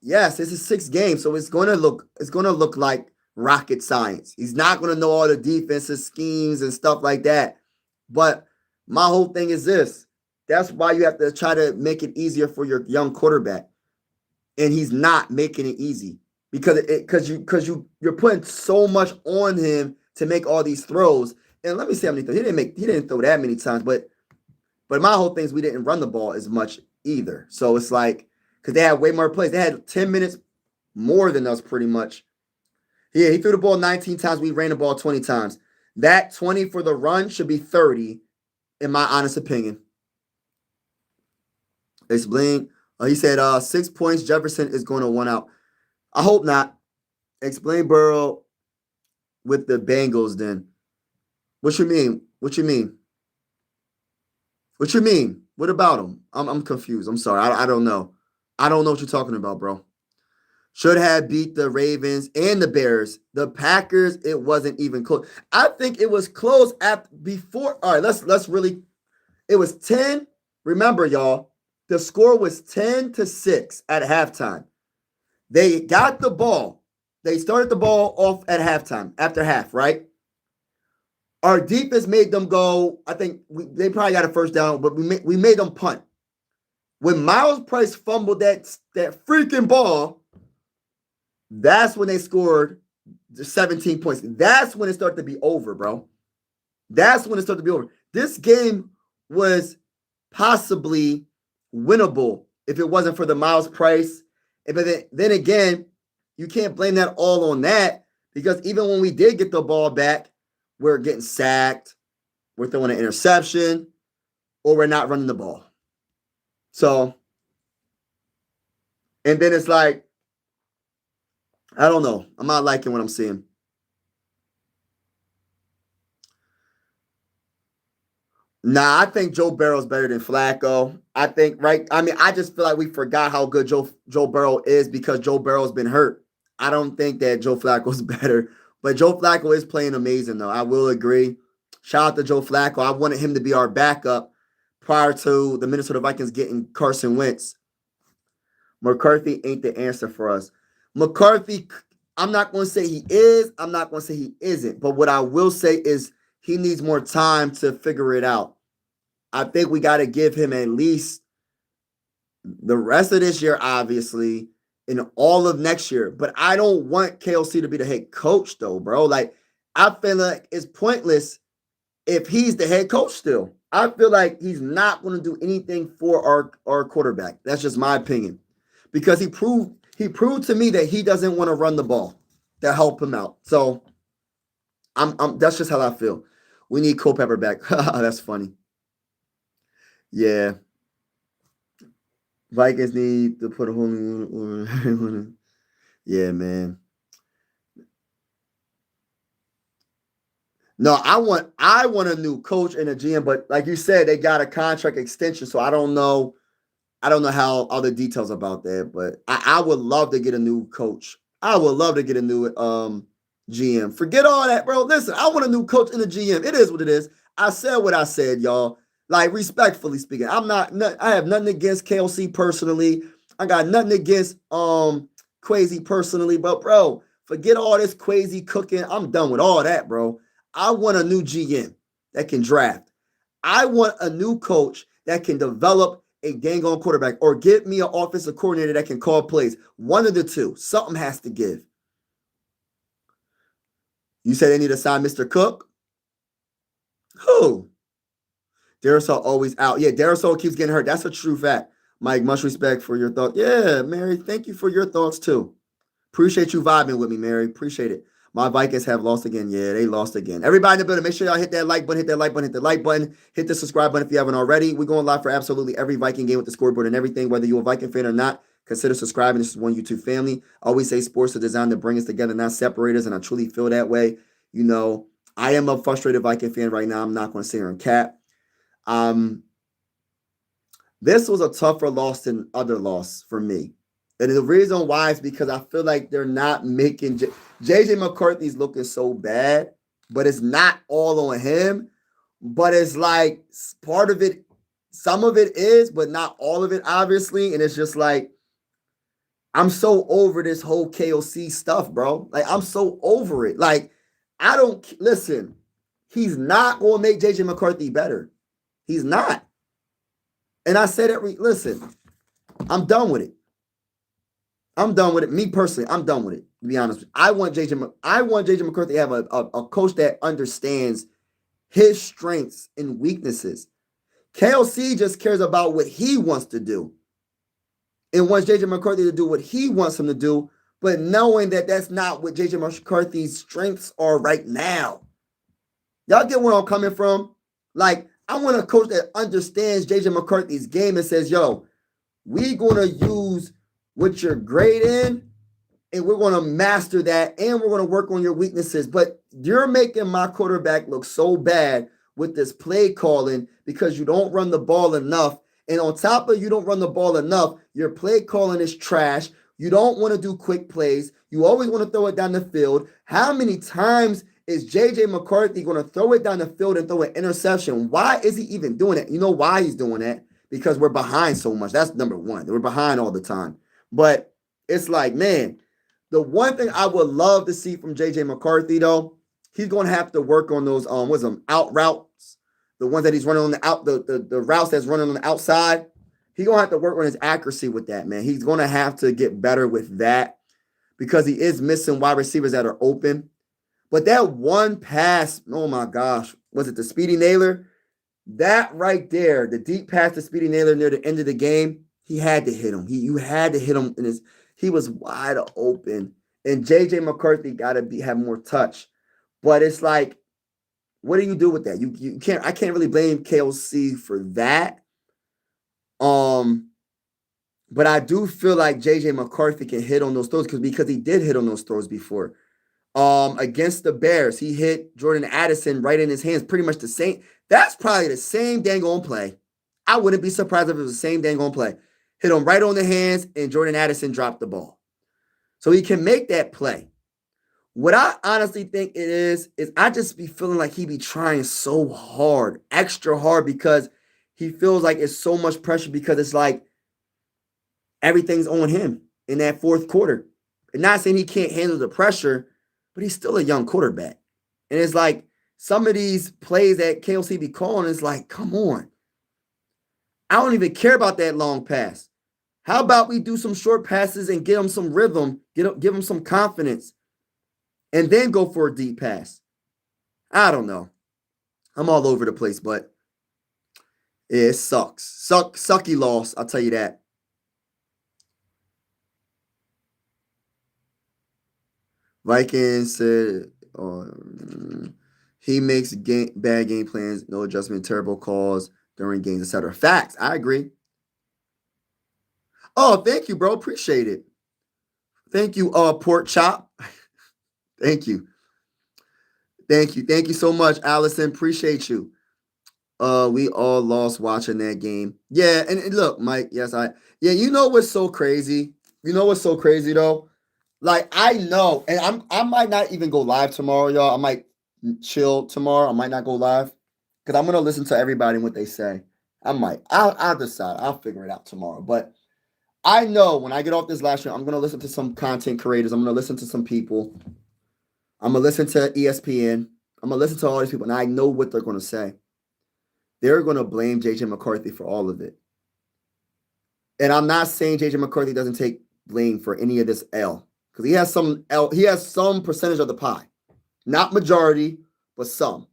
yes, this is 6 games, so it's gonna look like rocket science. He's not gonna know all the defensive schemes and stuff like that. But my whole thing is this. That's why you have to try to make it easier for your young quarterback. And he's not making it easy because you're putting so much on him to make all these throws. And let me see how many throws. He didn't throw that many times, but my whole thing is we didn't run the ball as much either. So it's like because they had way more plays. They had 10 minutes more than us pretty much. Yeah, he threw the ball 19 times. We ran the ball 20 times. That 20 for the run should be 30, in my honest opinion. Explain. He said 6 points. Jefferson is going to 1 out. I hope not. Explain Burrow with the Bengals then. What you mean? What you mean? What you mean? What about him? I'm confused. I'm sorry. I don't know. I don't know what you're talking about, bro. Should have beat the Ravens and the Bears. The Packers, it wasn't even close. I think it was close before. All right, let's really. It was 10. Remember, y'all, the score was 10-6 at halftime. They got the ball. They started the ball off at halftime, after half, right? Our defense made them go. I think they probably got a first down, but we made them punt. When Miles Price fumbled that freaking ball, that's when they scored the 17 points. That's when it started to be over, bro. That's when it started to be over. This game was possibly winnable if it wasn't for the Miles Price. But then again, you can't blame that all on that because even when we did get the ball back, we're getting sacked, we're throwing an interception, or we're not running the ball. So, and then it's like, I don't know. I'm not liking what I'm seeing. Nah, I think Joe Burrow's better than Flacco. I think, right? I mean, I just feel like we forgot how good Joe Burrow is because Joe Burrow's been hurt. I don't think that Joe Flacco's better. But Joe Flacco is playing amazing, though. I will agree. Shout out to Joe Flacco. I wanted him to be our backup prior to the Minnesota Vikings getting Carson Wentz. McCarthy ain't the answer for us. McCarthy, I'm not going to say he is. I'm not going to say he isn't. But what I will say is he needs more time to figure it out. I think we got to give him at least the rest of this year, obviously, and all of next year. But I don't want KLC to be the head coach, though, bro. Like, I feel like it's pointless if he's the head coach still. I feel like he's not going to do anything for our quarterback. That's just my opinion. Because he proved to me that he doesn't want to run the ball to help him out. So that's just how I feel. We need Culpepper back. That's funny. Yeah. Vikings need to put a whole new yeah, man. No, I want a new coach and a GM, but like you said, they got a contract extension, so I don't know how all the details about that, but I would love to get a new coach. I would love to get a new GM. Forget all that, bro. Listen, I want a new coach and a GM. It is what it is. I said what I said, y'all. Like, respectfully speaking, I have nothing against KLC personally. I got nothing against Quasi personally, but bro, forget all this Quasi cooking. I'm done with all that, bro. I want a new GM that can draft. I want a new coach that can develop a dang on quarterback or get me an offensive coordinator that can call plays. One of the two. Something has to give. You said they need to sign Mr. Cook? Who? Darasol always out. Yeah, Darasol keeps getting hurt. That's a true fact. Mike, much respect for your thoughts. Yeah, Mary, thank you for your thoughts too. Appreciate you vibing with me, Mary. Appreciate it. My Vikings have lost again. Yeah, they lost again. Everybody in the building, make sure y'all hit that like button, hit that like button, hit the like button, hit the subscribe button if you haven't already. We're going live for absolutely every Viking game with the scoreboard and everything. Whether you're a Viking fan or not, consider subscribing. This is one YouTube family. I always say sports are designed to bring us together, not separate us, and I truly feel that way. You know, I am a frustrated Viking fan right now. I'm not going to sit here and cap. This was a tougher loss than other loss for me. And the reason why is because I feel like they're not making JJ McCarthy's looking so bad, but it's not all on him. But it's like part of it, some of it is, but not all of it, obviously. And it's just like, I'm so over this whole KOC stuff, bro. Like, I'm so over it. Like, I don't listen. He's not going to make JJ McCarthy better. He's not. And I said it. Listen, I'm done with it. I'm done with it. Me personally, I'm done with it. To be honest, I want JJ McCarthy to have a coach that understands his strengths and weaknesses. KLC just cares about what he wants to do, and wants JJ McCarthy to do what he wants him to do, but knowing that that's not what JJ McCarthy's strengths are right now. Y'all get where I'm coming from? Like, I want a coach that understands JJ McCarthy's game and says, yo, we're going to use what you're great in, and we're going to master that, and we're going to work on your weaknesses. But you're making my quarterback look so bad with this play calling because you don't run the ball enough. And on top of you don't run the ball enough, your play calling is trash. You don't want to do quick plays. You always want to throw it down the field. How many times is JJ McCarthy going to throw it down the field and throw an interception? Why is he even doing it? You know why he's doing that? Because we're behind so much. That's number one. We're behind all the time. But it's like, man, the one thing I would love to see from JJ McCarthy, though, he's going to have to work on those out routes, the ones that he's running on the out, the routes that's running on the outside. He's going to have to work on his accuracy with that, man. He's going to have to get better with that because he is missing wide receivers that are open. But that one pass, oh my gosh, was it the Speedy Naylor? That right there, the deep pass to Speedy Naylor near the end of the game, he had to hit him. You had to hit him, and he was wide open. And JJ McCarthy got to have more touch. But it's like, what do you do with that? You can't. I can't really blame KLC for that. But I do feel like JJ McCarthy can hit on those throws because he did hit on those throws before. Against the Bears, he hit Jordan Addison right in his hands, pretty much the same. That's probably the same dang on play. I wouldn't be surprised if it was the same dang on play. Hit him right on the hands, and Jordan Addison dropped the ball. So he can make that play. What I honestly think it is I just be feeling like he be trying so hard, extra hard, because he feels like it's so much pressure because it's like everything's on him in that fourth quarter. And not saying he can't handle the pressure, but he's still a young quarterback. And it's like some of these plays that KLC be calling is like, come on. I don't even care about that long pass. How about we do some short passes and get him some rhythm, give him some confidence, and then go for a deep pass? I don't know. I'm all over the place, but it sucks. Sucky loss, I'll tell you that. Vikings said he makes bad game plans, no adjustment, terrible calls during games, etc. Facts. I agree. Oh, thank you, bro. Appreciate it. Thank you, Pork Chop. Thank you. Thank you. Thank you so much, Allison. Appreciate you. We all lost watching that game. Yeah, and look, Mike, yes, you know what's so crazy? You know what's so crazy, though? Like I know, and I might not even go live tomorrow, y'all. I might chill tomorrow. I might not go live because I'm gonna listen to everybody and what they say. I might. I'll decide. I'll figure it out tomorrow. But I know when I get off this live stream, I'm gonna listen to some content creators. I'm gonna listen to some people. I'm gonna listen to ESPN. I'm gonna listen to all these people, and I know what they're gonna say. They're gonna blame JJ McCarthy for all of it. And I'm not saying JJ McCarthy doesn't take blame for any of this L because he has some percentage of the pie, not majority, but some.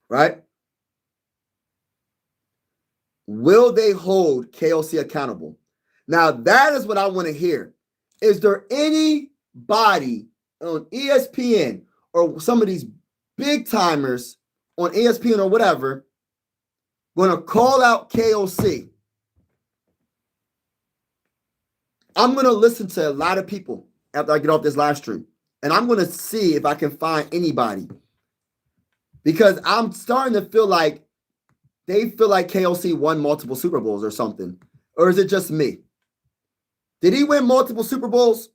Right? Will they hold KOC accountable? Now that is what I want to hear. Is there anybody on ESPN or some of these big timers on ESPN or whatever going to call out KOC? I'm going to listen to a lot of people after I get off this live stream. And I'm going to see if I can find anybody. Because I'm starting to feel like they feel like KOC won multiple Super Bowls or something. Or is it just me? Did he win multiple Super Bowls?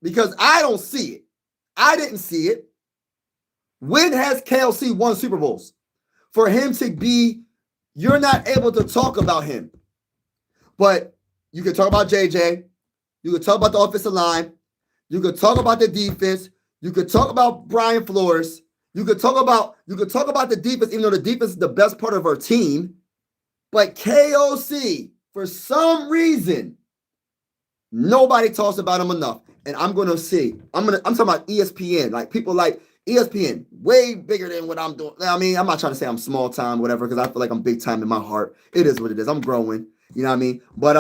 Because I don't see it. I didn't see it. When has KOC won Super Bowls? For him to be, you're not able to talk about him. But you can talk about JJ. You could talk about the offensive line. You could talk about the defense. You could talk about Brian Flores. You could talk about the defense, even though the defense is the best part of our team. But KOC, for some reason, nobody talks about him enough. And I'm gonna see. I'm talking about ESPN. Like people like ESPN, way bigger than what I'm doing. I mean, I'm not trying to say I'm small time, whatever, because I feel like I'm big time in my heart. It is what it is. I'm growing. You know what I mean? But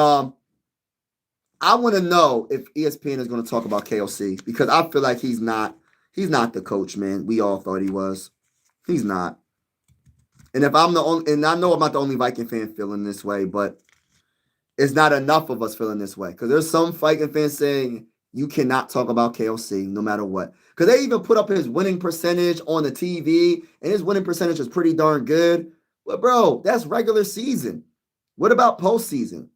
I want to know if ESPN is going to talk about KOC because I feel like he's not the coach, man. We all thought he was. He's not. And if I'm the only, and I know I'm not the only Viking fan feeling this way, but it's not enough of us feeling this way because there's some Viking fans saying you cannot talk about KOC no matter what. Because they even put up his winning percentage on the TV, and his winning percentage is pretty darn good. But bro, that's regular season. What about postseason?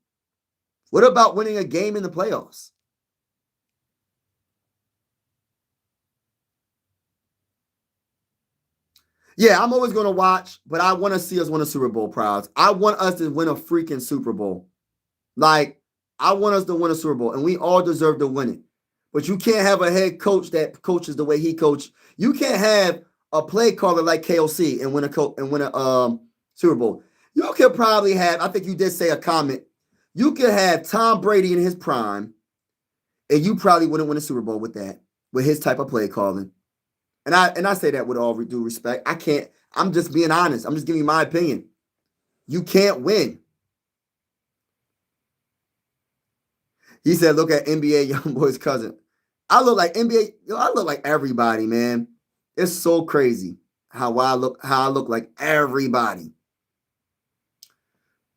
What about winning a game in the playoffs? Yeah, I'm always going to watch, but I want to see us win a Super Bowl, Prouds. I want us to win a freaking Super Bowl. Like, I want us to win a Super Bowl, and we all deserve to win it. But you can't have a head coach that coaches the way he coached. You can't have a play caller like KOC and win a Super Bowl. You could probably have, I think you did say a comment, you could have Tom Brady in his prime, and you probably wouldn't win a Super Bowl with that, with his type of play calling. And I say that with all due respect. I can't. I'm just being honest. I'm just giving you my opinion. You can't win. He said, "Look at NBA YoungBoy's cousin. I look like NBA. I look like everybody, man. It's so crazy how I look like everybody.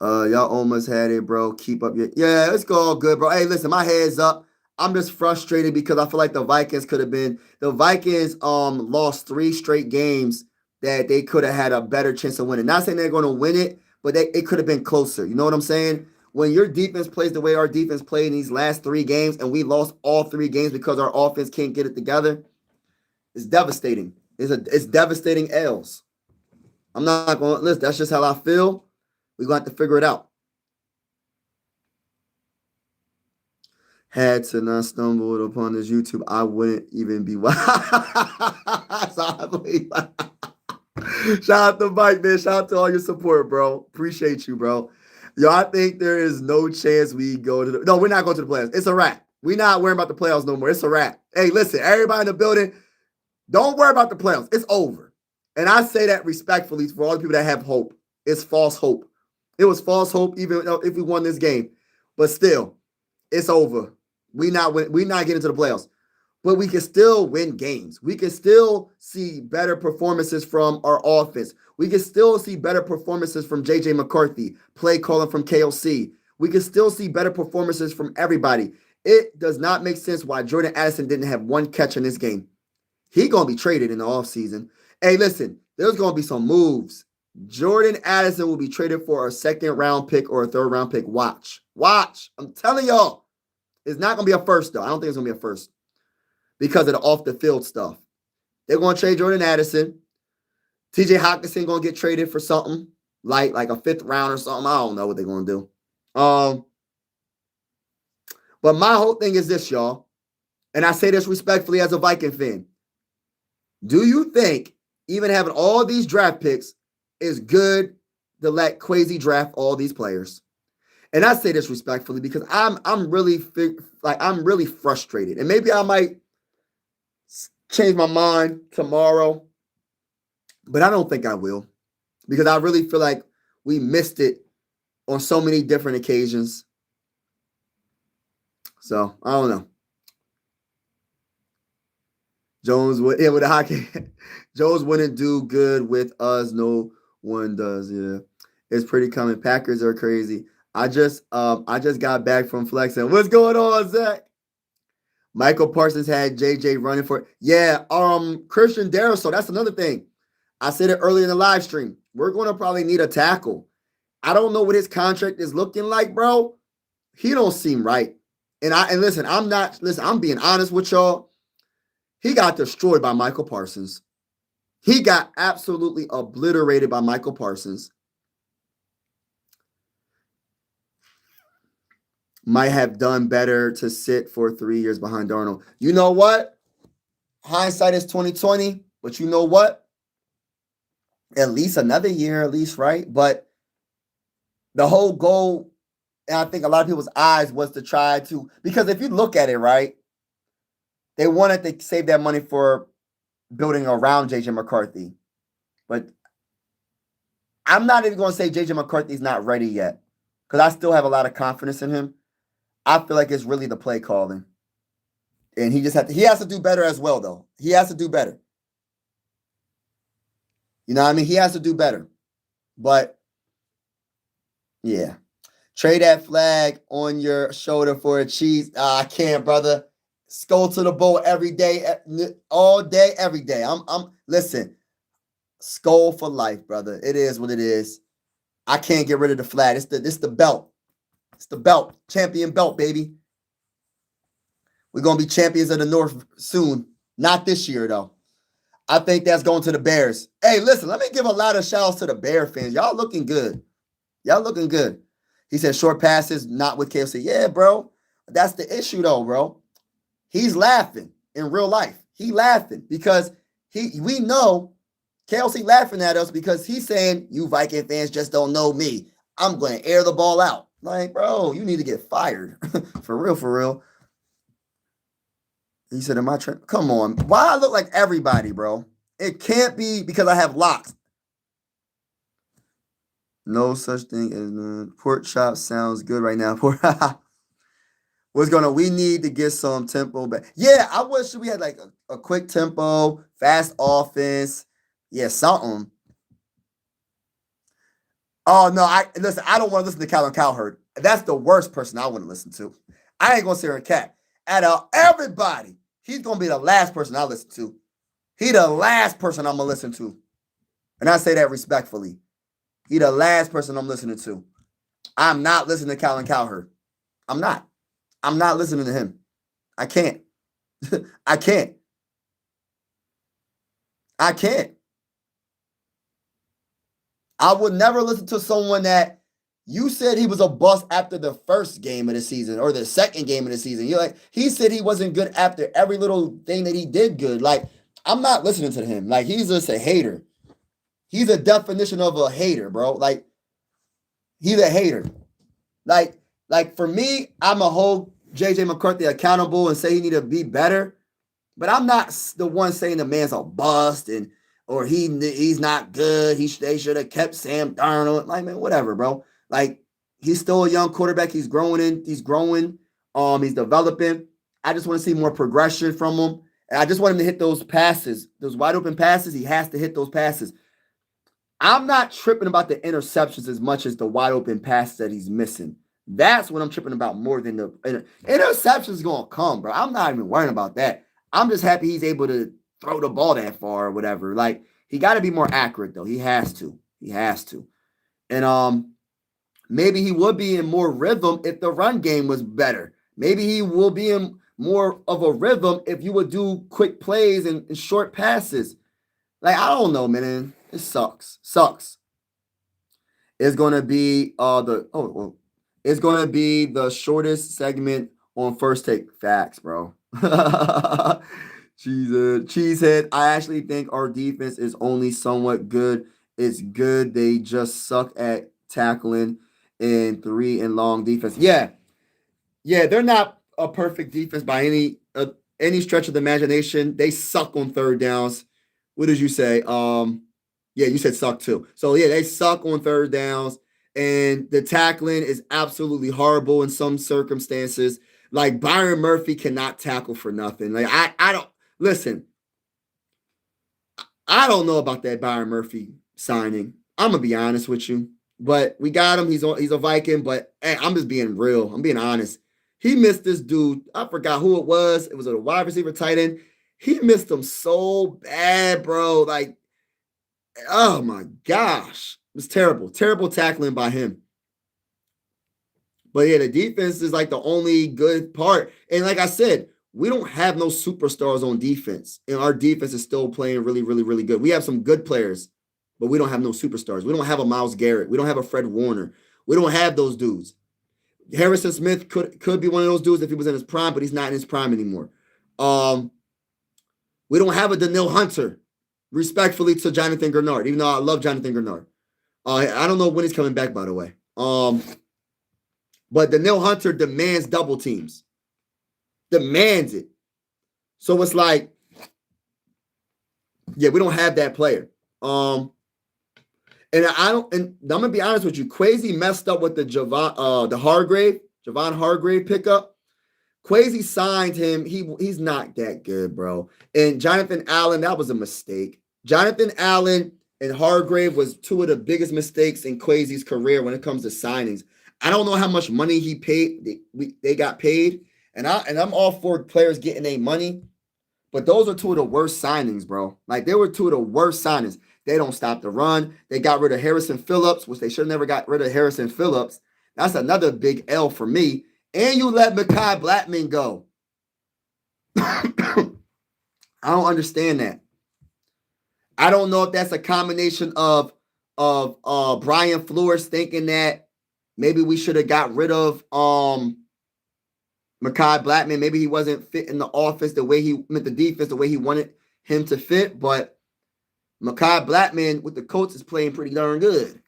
Y'all almost had it, bro. Keep up your it's all good, bro. Hey, listen, my head's up. I'm just frustrated because I feel like the Vikings lost 3 straight games that they could have had a better chance of winning. Not saying they're going to win it, but it could have been closer. You know what I'm saying? When your defense plays the way our defense played in these last 3 games and we lost all 3 games because our offense can't get it together, it's devastating. It's devastating L's. I'm not going to listen. That's just how I feel. We're going to have to figure it out. Had to not stumbled upon this YouTube, I wouldn't even be Shout out to Mike, man. Shout out to all your support, bro. Appreciate you, bro. Yo, I think there is no chance we go to the. No, we're not going to the playoffs. It's a wrap. We're not worrying about the playoffs no more. It's a wrap. Hey, listen, everybody in the building, don't worry about the playoffs. It's over. And I say that respectfully for all the people that have hope. It's false hope. It was false hope even if we won this game. But still, it's over. We not getting to the playoffs. But we can still win games. We can still see better performances from our offense. We can still see better performances from JJ McCarthy, play calling from KOC. We can still see better performances from everybody. It does not make sense why Jordan Addison didn't have 1 catch in this game. He going to be traded in the offseason. Hey, listen, there's going to be some moves. Jordan Addison will be traded for a 2nd round pick or a 3rd round pick. Watch. I'm telling y'all. It's not going to be a first, though. I don't think it's going to be a first. because of the off the field stuff. They're going to trade Jordan Addison. TJ Hockenson going to get traded for something like a 5th round or something. I don't know what they're going to do. But my whole thing is this, y'all. And I say this respectfully as a Viking fan. Do you think even having all these draft picks is good to let Kwesi draft all these players? And I say this respectfully because I'm really frustrated. And maybe I might change my mind tomorrow, but I don't think I will, because I really feel like we missed it on so many different occasions. So I don't know. Jones with the hockey. Jones wouldn't do good with us. No one does. Yeah, it's pretty common. Packers are crazy. I just got back from flexing. What's going on, Zach? Michael Parsons had JJ running for. Yeah, Christian Darrisaw. So that's another thing. I said it earlier in the live stream. We're going to probably need a tackle. I don't know what his contract is looking like, bro. He don't seem right. And listen, I'm being honest with y'all. He got destroyed by Michael Parsons. He got absolutely obliterated by Michael Parsons. Might have done better to sit for 3 years behind Darnold. You know what? Hindsight is 2020, but you know what? At least another year, right? But the whole goal, and I think a lot of people's eyes, was to try to, because if you look at it, right, they wanted to save that money for building around J.J. McCarthy. But I'm not even going to say J.J. McCarthy's not ready yet, because I still have a lot of confidence in him. I feel like it's really the play calling. And he has to do better as well, though. He has to do better. You know what I mean? He has to do better. But, yeah. Trade that flag on your shoulder for a cheese. I can't, brother. Skull to the bowl every day, all day, every day. Listen, skull for life, brother. It is what it is. I can't get rid of the flag. It's the belt. It's the belt. Champion belt, baby. We're going to be champions of the North soon. Not this year, though. I think that's going to the Bears. Hey, listen, let me give a lot of shout outs to the Bear fans. Y'all looking good. He said short passes, not with KFC. Yeah, bro. That's the issue, though, bro. He's laughing in real life. He laughing because we know KLC laughing at us because he's saying, you Viking fans just don't know me. I'm going to air the ball out. Like, bro, you need to get fired. For real. He said, am I trying? Come on. Why I look like everybody, bro? It can't be because I have locks. No such thing as pork chop sounds good right now. What's going on? We need to get some tempo back. Yeah, I wish we had like a quick tempo, fast offense. Yeah, something. Oh, no, I don't want to listen to Colin Cowherd. That's the worst person I want to listen to. I ain't going to sit here and cat. Out of everybody, he's going to be the last person I listen to. He the last person I'm going to listen to. And I say that respectfully. He the last person I'm listening to. I'm not listening to Colin Cowherd. I'm not listening to him. I can't. I can't. I would never listen to someone that you said he was a bust after the first game of the season or the second game of the season. You're like, he said he wasn't good after every little thing that he did good. Like, I'm not listening to him. Like, he's just a hater. He's a definition of a hater, bro. Like, he's a hater. Like for me, I'm a hold J.J. McCarthy accountable and say he need to be better. But I'm not the one saying the man's a bust or he's not good. They should have kept Sam Darnold. Like, man, whatever, bro. Like, he's still a young quarterback. He's growing. He's developing. I just want to see more progression from him. And I just want him to hit those passes, those wide open passes. He has to hit those passes. I'm not tripping about the interceptions as much as the wide open passes that he's missing. That's what I'm tripping about more than the interceptions going to come, bro. I'm not even worrying about that. I'm just happy he's able to throw the ball that far or whatever. Like, he got to be more accurate, though. He has to. And maybe he would be in more rhythm if the run game was better. Maybe he will be in more of a rhythm if you would do quick plays and short passes. Like, I don't know, man. It sucks. Sucks. It's gonna be it's gonna be the shortest segment on First Take. Facts, bro. Cheesehead. I actually think our defense is only somewhat good. It's good. They just suck at tackling and 3 and long defense. Yeah, yeah, they're not a perfect defense by any stretch of the imagination. They suck on third downs. What did you say? Yeah, you said suck too. So yeah, they suck on third downs, and the tackling is absolutely horrible in some circumstances. Like Byron Murphy cannot tackle for nothing. Like I don't listen. I don't know about that Byron Murphy signing. I'm gonna be honest with you, but we got him. He's a Viking, but hey, I'm just being real. I'm being honest. He missed this dude. I forgot who it was. It was a wide receiver tight end. He missed him so bad, bro. Like, oh my gosh, it was terrible. Terrible tackling by him. But yeah, the defense is like the only good part. And like I said, we don't have no superstars on defense. And our defense is still playing really, really, really good. We have some good players, but we don't have no superstars. We don't have a Myles Garrett. We don't have a Fred Warner. We don't have those dudes. Harrison Smith could be one of those dudes if he was in his prime, but he's not in his prime anymore. We don't have a Daniil Hunter, respectfully to Jonathan Grenard, even though I love Jonathan Grenard. I don't know when he's coming back, by the way. But Daniil Hunter demands double teams. Demands it. So it's like, yeah, we don't have that player. And I'm gonna be honest with you, Kwesi messed up with the Javon Hargrave pickup. Kwesi signed him. He's not that good, bro. And Jonathan Allen, that was a mistake. Jonathan Allen and Hargrave was two of the biggest mistakes in Kwesi's career when it comes to signings. I don't know how much money he paid. They got paid, and I'm all for players getting their money, but those are two of the worst signings, bro. Like, they were two of the worst signings. They don't stop the run. They got rid of Harrison Phillips, which they should have never got rid of Harrison Phillips. That's another big L for me. And you let Mekhi Blackman go. I don't understand that. I don't know if that's a combination of Brian Flores thinking that maybe we should have got rid of Mekhi Blackman. Maybe he wasn't fit in the offense the defense the way he wanted him to fit. But Mekhi Blackman with the Colts is playing pretty darn good.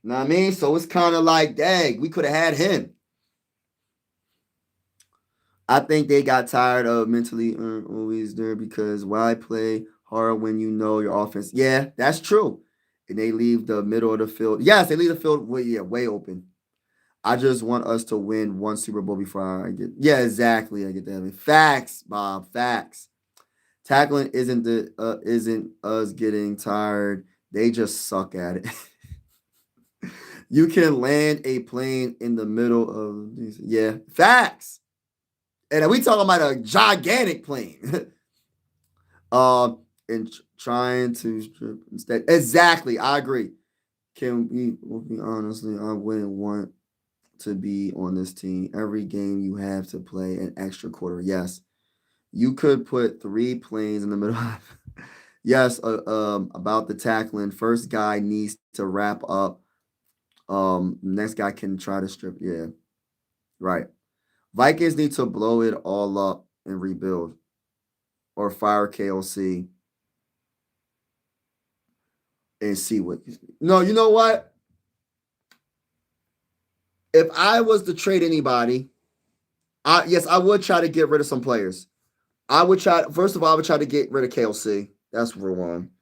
You know what I mean? So it's kind of like, dang, we could have had him. I think they got tired of mentally always there because why play hard when you know your offense? Yeah, that's true. And they leave the middle of the field. Yes, they leave the field way open. I just want us to win one Super Bowl before I get. Yeah, exactly. I get that. I mean, facts, Bob. Facts. Tackling isn't us getting tired. They just suck at it. You can land a plane in the middle of these. Yeah, facts. And we talking about a gigantic plane. And trying to strip instead. Exactly, I agree. Can we? Well, be honestly, I wouldn't want to be on this team. Every game you have to play an extra quarter. Yes, you could put 3 planes in the middle. Yes, about the tackling. First guy needs to wrap up. Next guy can try to strip. Yeah, right. Vikings need to blow it all up and rebuild, or fire KOC and see what. No, you know what? If I was to trade anybody, yes, I would try to get rid of some players. First of all, I would try to get rid of KLC. That's for one.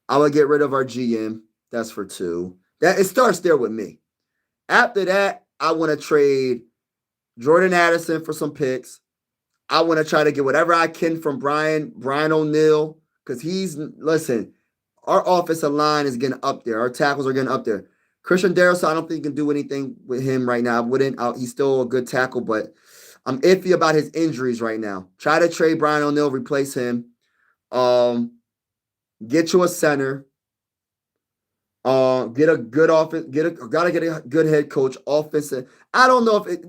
I would get rid of our GM. That's for 2. It starts there with me. After that, I want to trade Jordan Addison for some picks. I want to try to get whatever I can from Brian O'Neill, because listen, our offensive line is getting up there. Our tackles are getting up there. Christian Darrisaw, I don't think you can do anything with him right now. I wouldn't. He's still a good tackle, but I'm iffy about his injuries right now. Try to trade Brian O'Neill, replace him. Get you a center. Get a good offense. Gotta get a good head coach. Offensive. I don't know if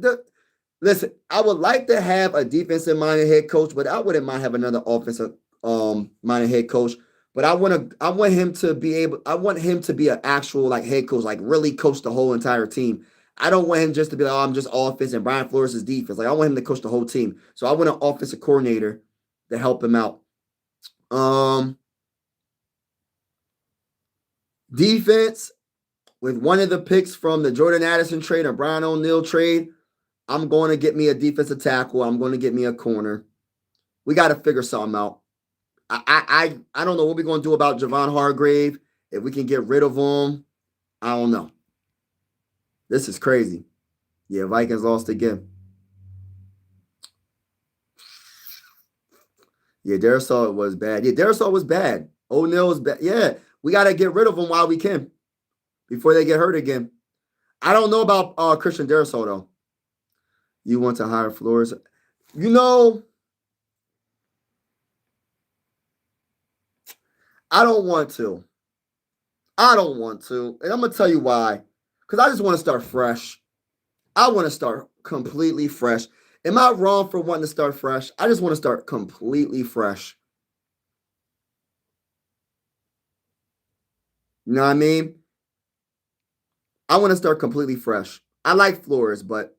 Listen, I would like to have a defensive-minded head coach, but I wouldn't mind having another offensive minded head coach. But I want him to be able, I want him to be an actual like head coach, like really coach the whole entire team. I don't want him just to be like, oh, I'm just offense and Brian Flores is defense. Like I want him to coach the whole team. So I want an offensive coordinator to help him out. Defense, with one of the picks from the Jordan Addison trade or Brian O'Neill trade, I'm going to get me a defensive tackle. I'm going to get me a corner. We got to figure something out. I don't know what we're going to do about Javon Hargrave. If we can get rid of him, I don't know. This is crazy. Yeah, Vikings lost again. Yeah, Darisaw was bad. Yeah, Darisaw was bad. O'Neal was bad. Yeah, we got to get rid of them while we can before they get hurt again. I don't know about Christian Darisaw, though. You want to hire Flores? You know, I don't want to. I don't want to. And I'm going to tell you why. Because I just want to start fresh. I want to start completely fresh. Am I wrong for wanting to start fresh? I just want to start completely fresh. You know what I mean? I want to start completely fresh. I like Flores, but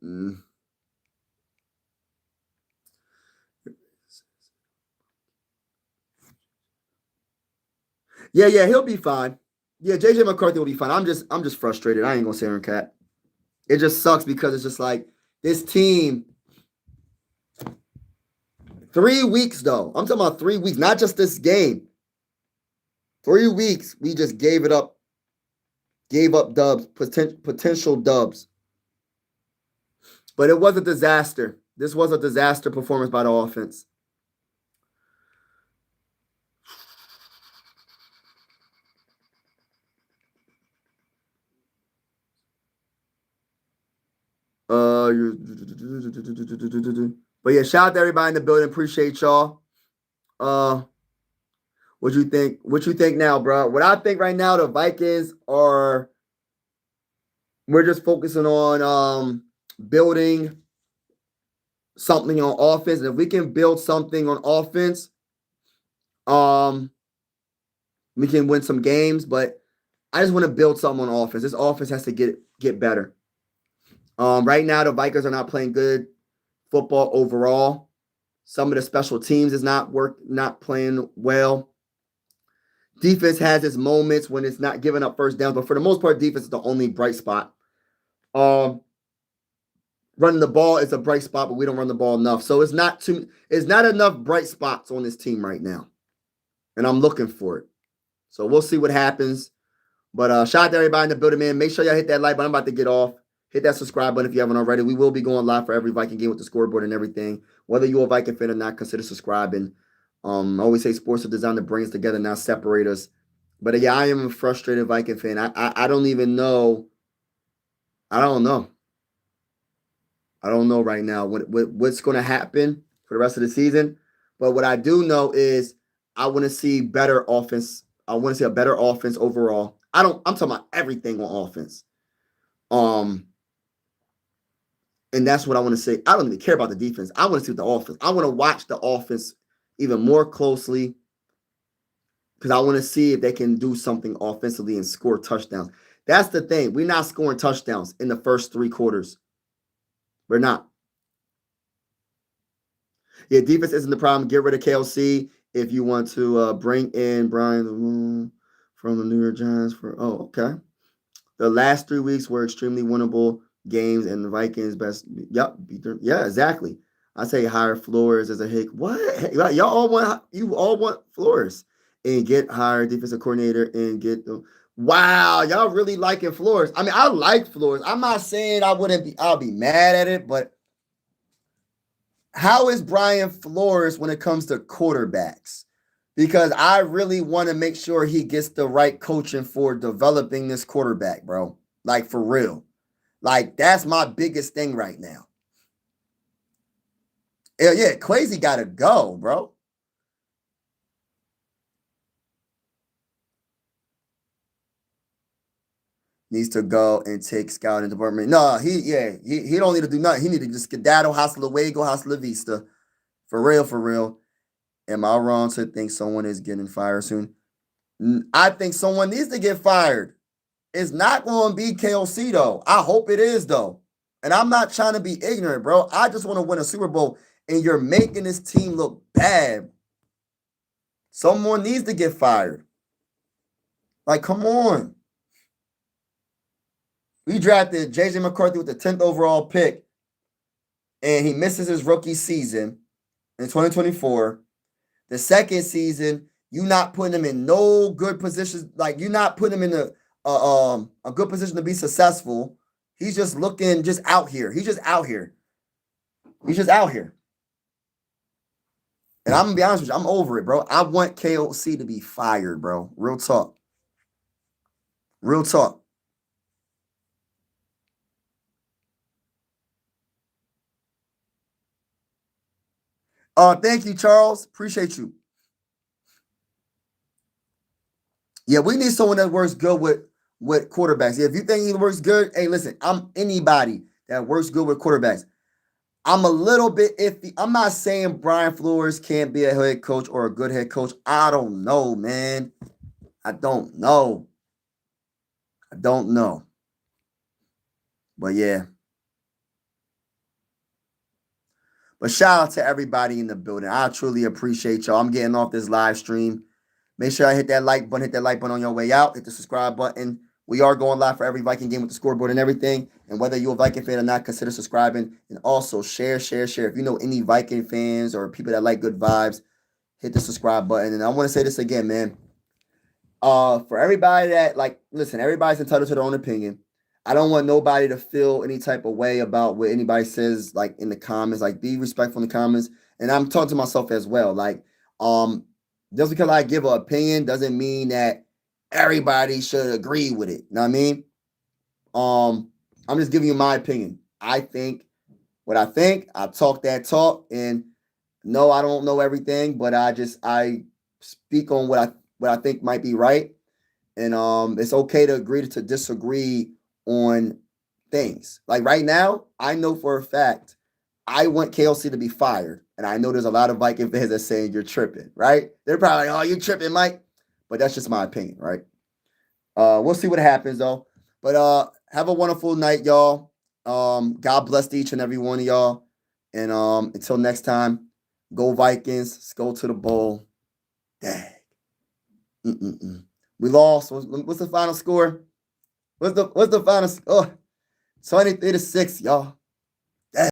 yeah, he'll be fine. Yeah, JJ McCarthy will be fine. I'm just frustrated. I ain't gonna say her cat. It just sucks because it's just like this team. 3 weeks though. I'm talking about 3 weeks, not just this game. 3 weeks, we just gave it up. Gave up dubs, potential dubs. But it was a disaster. This was a disaster performance by the offense. But yeah, shout out to everybody in the building. Appreciate y'all. What you think? What you think now, bro? What I think right now, the Vikings are. We're just focusing on building something on offense. And if we can build something on offense, we can win some games. But I just want to build something on offense. This offense has to get better. Right now, the Vikings are not playing good football overall. Some of the special teams is not playing well. Defense has its moments when it's not giving up first downs, but for the most part, defense is the only bright spot. Running the ball is a bright spot, but we don't run the ball enough. So it's not enough bright spots on this team right now. And I'm looking for it. So we'll see what happens. But shout out to everybody in the building, man. Make sure y'all hit that like button. I'm about to get off. Hit that subscribe button if you haven't already. We will be going live for every Viking game with the scoreboard and everything. Whether you're a Viking fan or not, consider subscribing. I always say sports are designed to bring us together, not separate us. But yeah, I am a frustrated Viking fan. I don't even know. I don't know. I don't know right now what's going to happen for the rest of the season. But what I do know is I want to see better offense. I want to see a better offense overall. I'm talking about everything on offense. And that's what I want to say. I don't even care about the defense. I want to see the offense. I want to watch the offense even more closely because I want to see if they can do something offensively and score touchdowns. That's the thing. We're not scoring touchdowns in the first 3 quarters. We're not. Yeah, defense isn't the problem. Get rid of KLC if you want to bring in Brian from the New York Giants. Okay. The last 3 weeks were extremely winnable games, and the Vikings best. Yep. Yeah, exactly. I say hire Flores as a head. What? Y'all all want Flores and get hire defensive coordinator and get them. Wow, y'all really liking Flores. I mean, I like Flores. I'm not saying I'll be mad at it, but how is Brian Flores when it comes to quarterbacks? Because I really want to make sure he gets the right coaching for developing this quarterback, bro. Like, for real. Like, that's my biggest thing right now. Yeah, Kwesi got to go, bro. needs to go and take scouting department. No, he don't need to do nothing. He need to just skedaddle, hasta luego, hasta la vista. For real, for real. Am I wrong to think someone is getting fired soon? I think someone needs to get fired. It's not going to be KOC, though. I hope it is, though. And I'm not trying to be ignorant, bro. I just want to win a Super Bowl, and you're making this team look bad. Someone needs to get fired. Like, come on. We drafted J.J. McCarthy with the 10th overall pick, and he misses his rookie season in 2024. The second season, you not putting him in no good positions. Like, you're not putting him in a good position to be successful. He's just looking just out here. He's just out here. He's just out here. And I'm going to be honest with you, I'm over it, bro. I want KOC to be fired, bro. Real talk. Real talk. Thank you, Charles. Appreciate you. Yeah, we need someone that works good with quarterbacks. Yeah, if you think he works good, hey, listen, I'm anybody that works good with quarterbacks. I'm a little bit iffy. I'm not saying Brian Flores can't be a head coach or a good head coach. I don't know, man. I don't know. But yeah. But shout out to everybody in the building. I truly appreciate y'all. I'm getting off this live stream. Make sure I hit that like button. Hit that like button on your way out. Hit the subscribe button. We are going live for every Viking game with the scoreboard and everything. And whether you're a Viking fan or not, consider subscribing. And also share. If you know any Viking fans or people that like good vibes, hit the subscribe button. And I want to say this again, man. For everybody that, like, listen, everybody's entitled to their own opinion. I don't want nobody to feel any type of way about what anybody says, like, in the comments. Like, be respectful in the comments. And I'm talking to myself as well. Like, just because I give an opinion doesn't mean that everybody should agree with it. You know what I mean? I'm just giving you my opinion. I think what I think. I talk that talk, and no, I don't know everything, but I speak on what I think might be right, and it's okay to agree to disagree on things. Like right now, I know for a fact I want KLC to be fired, and I know there's a lot of Viking fans that saying you're tripping, right? They're probably like, "Oh, you're tripping, Mike," but that's just my opinion, right? We'll see what happens though. But have a wonderful night, y'all. God bless each and every one of y'all. And until next time, go Vikings. Let's go to the bowl. Dang. We lost. What's the final score? What's the final? Oh, 23-6, y'all.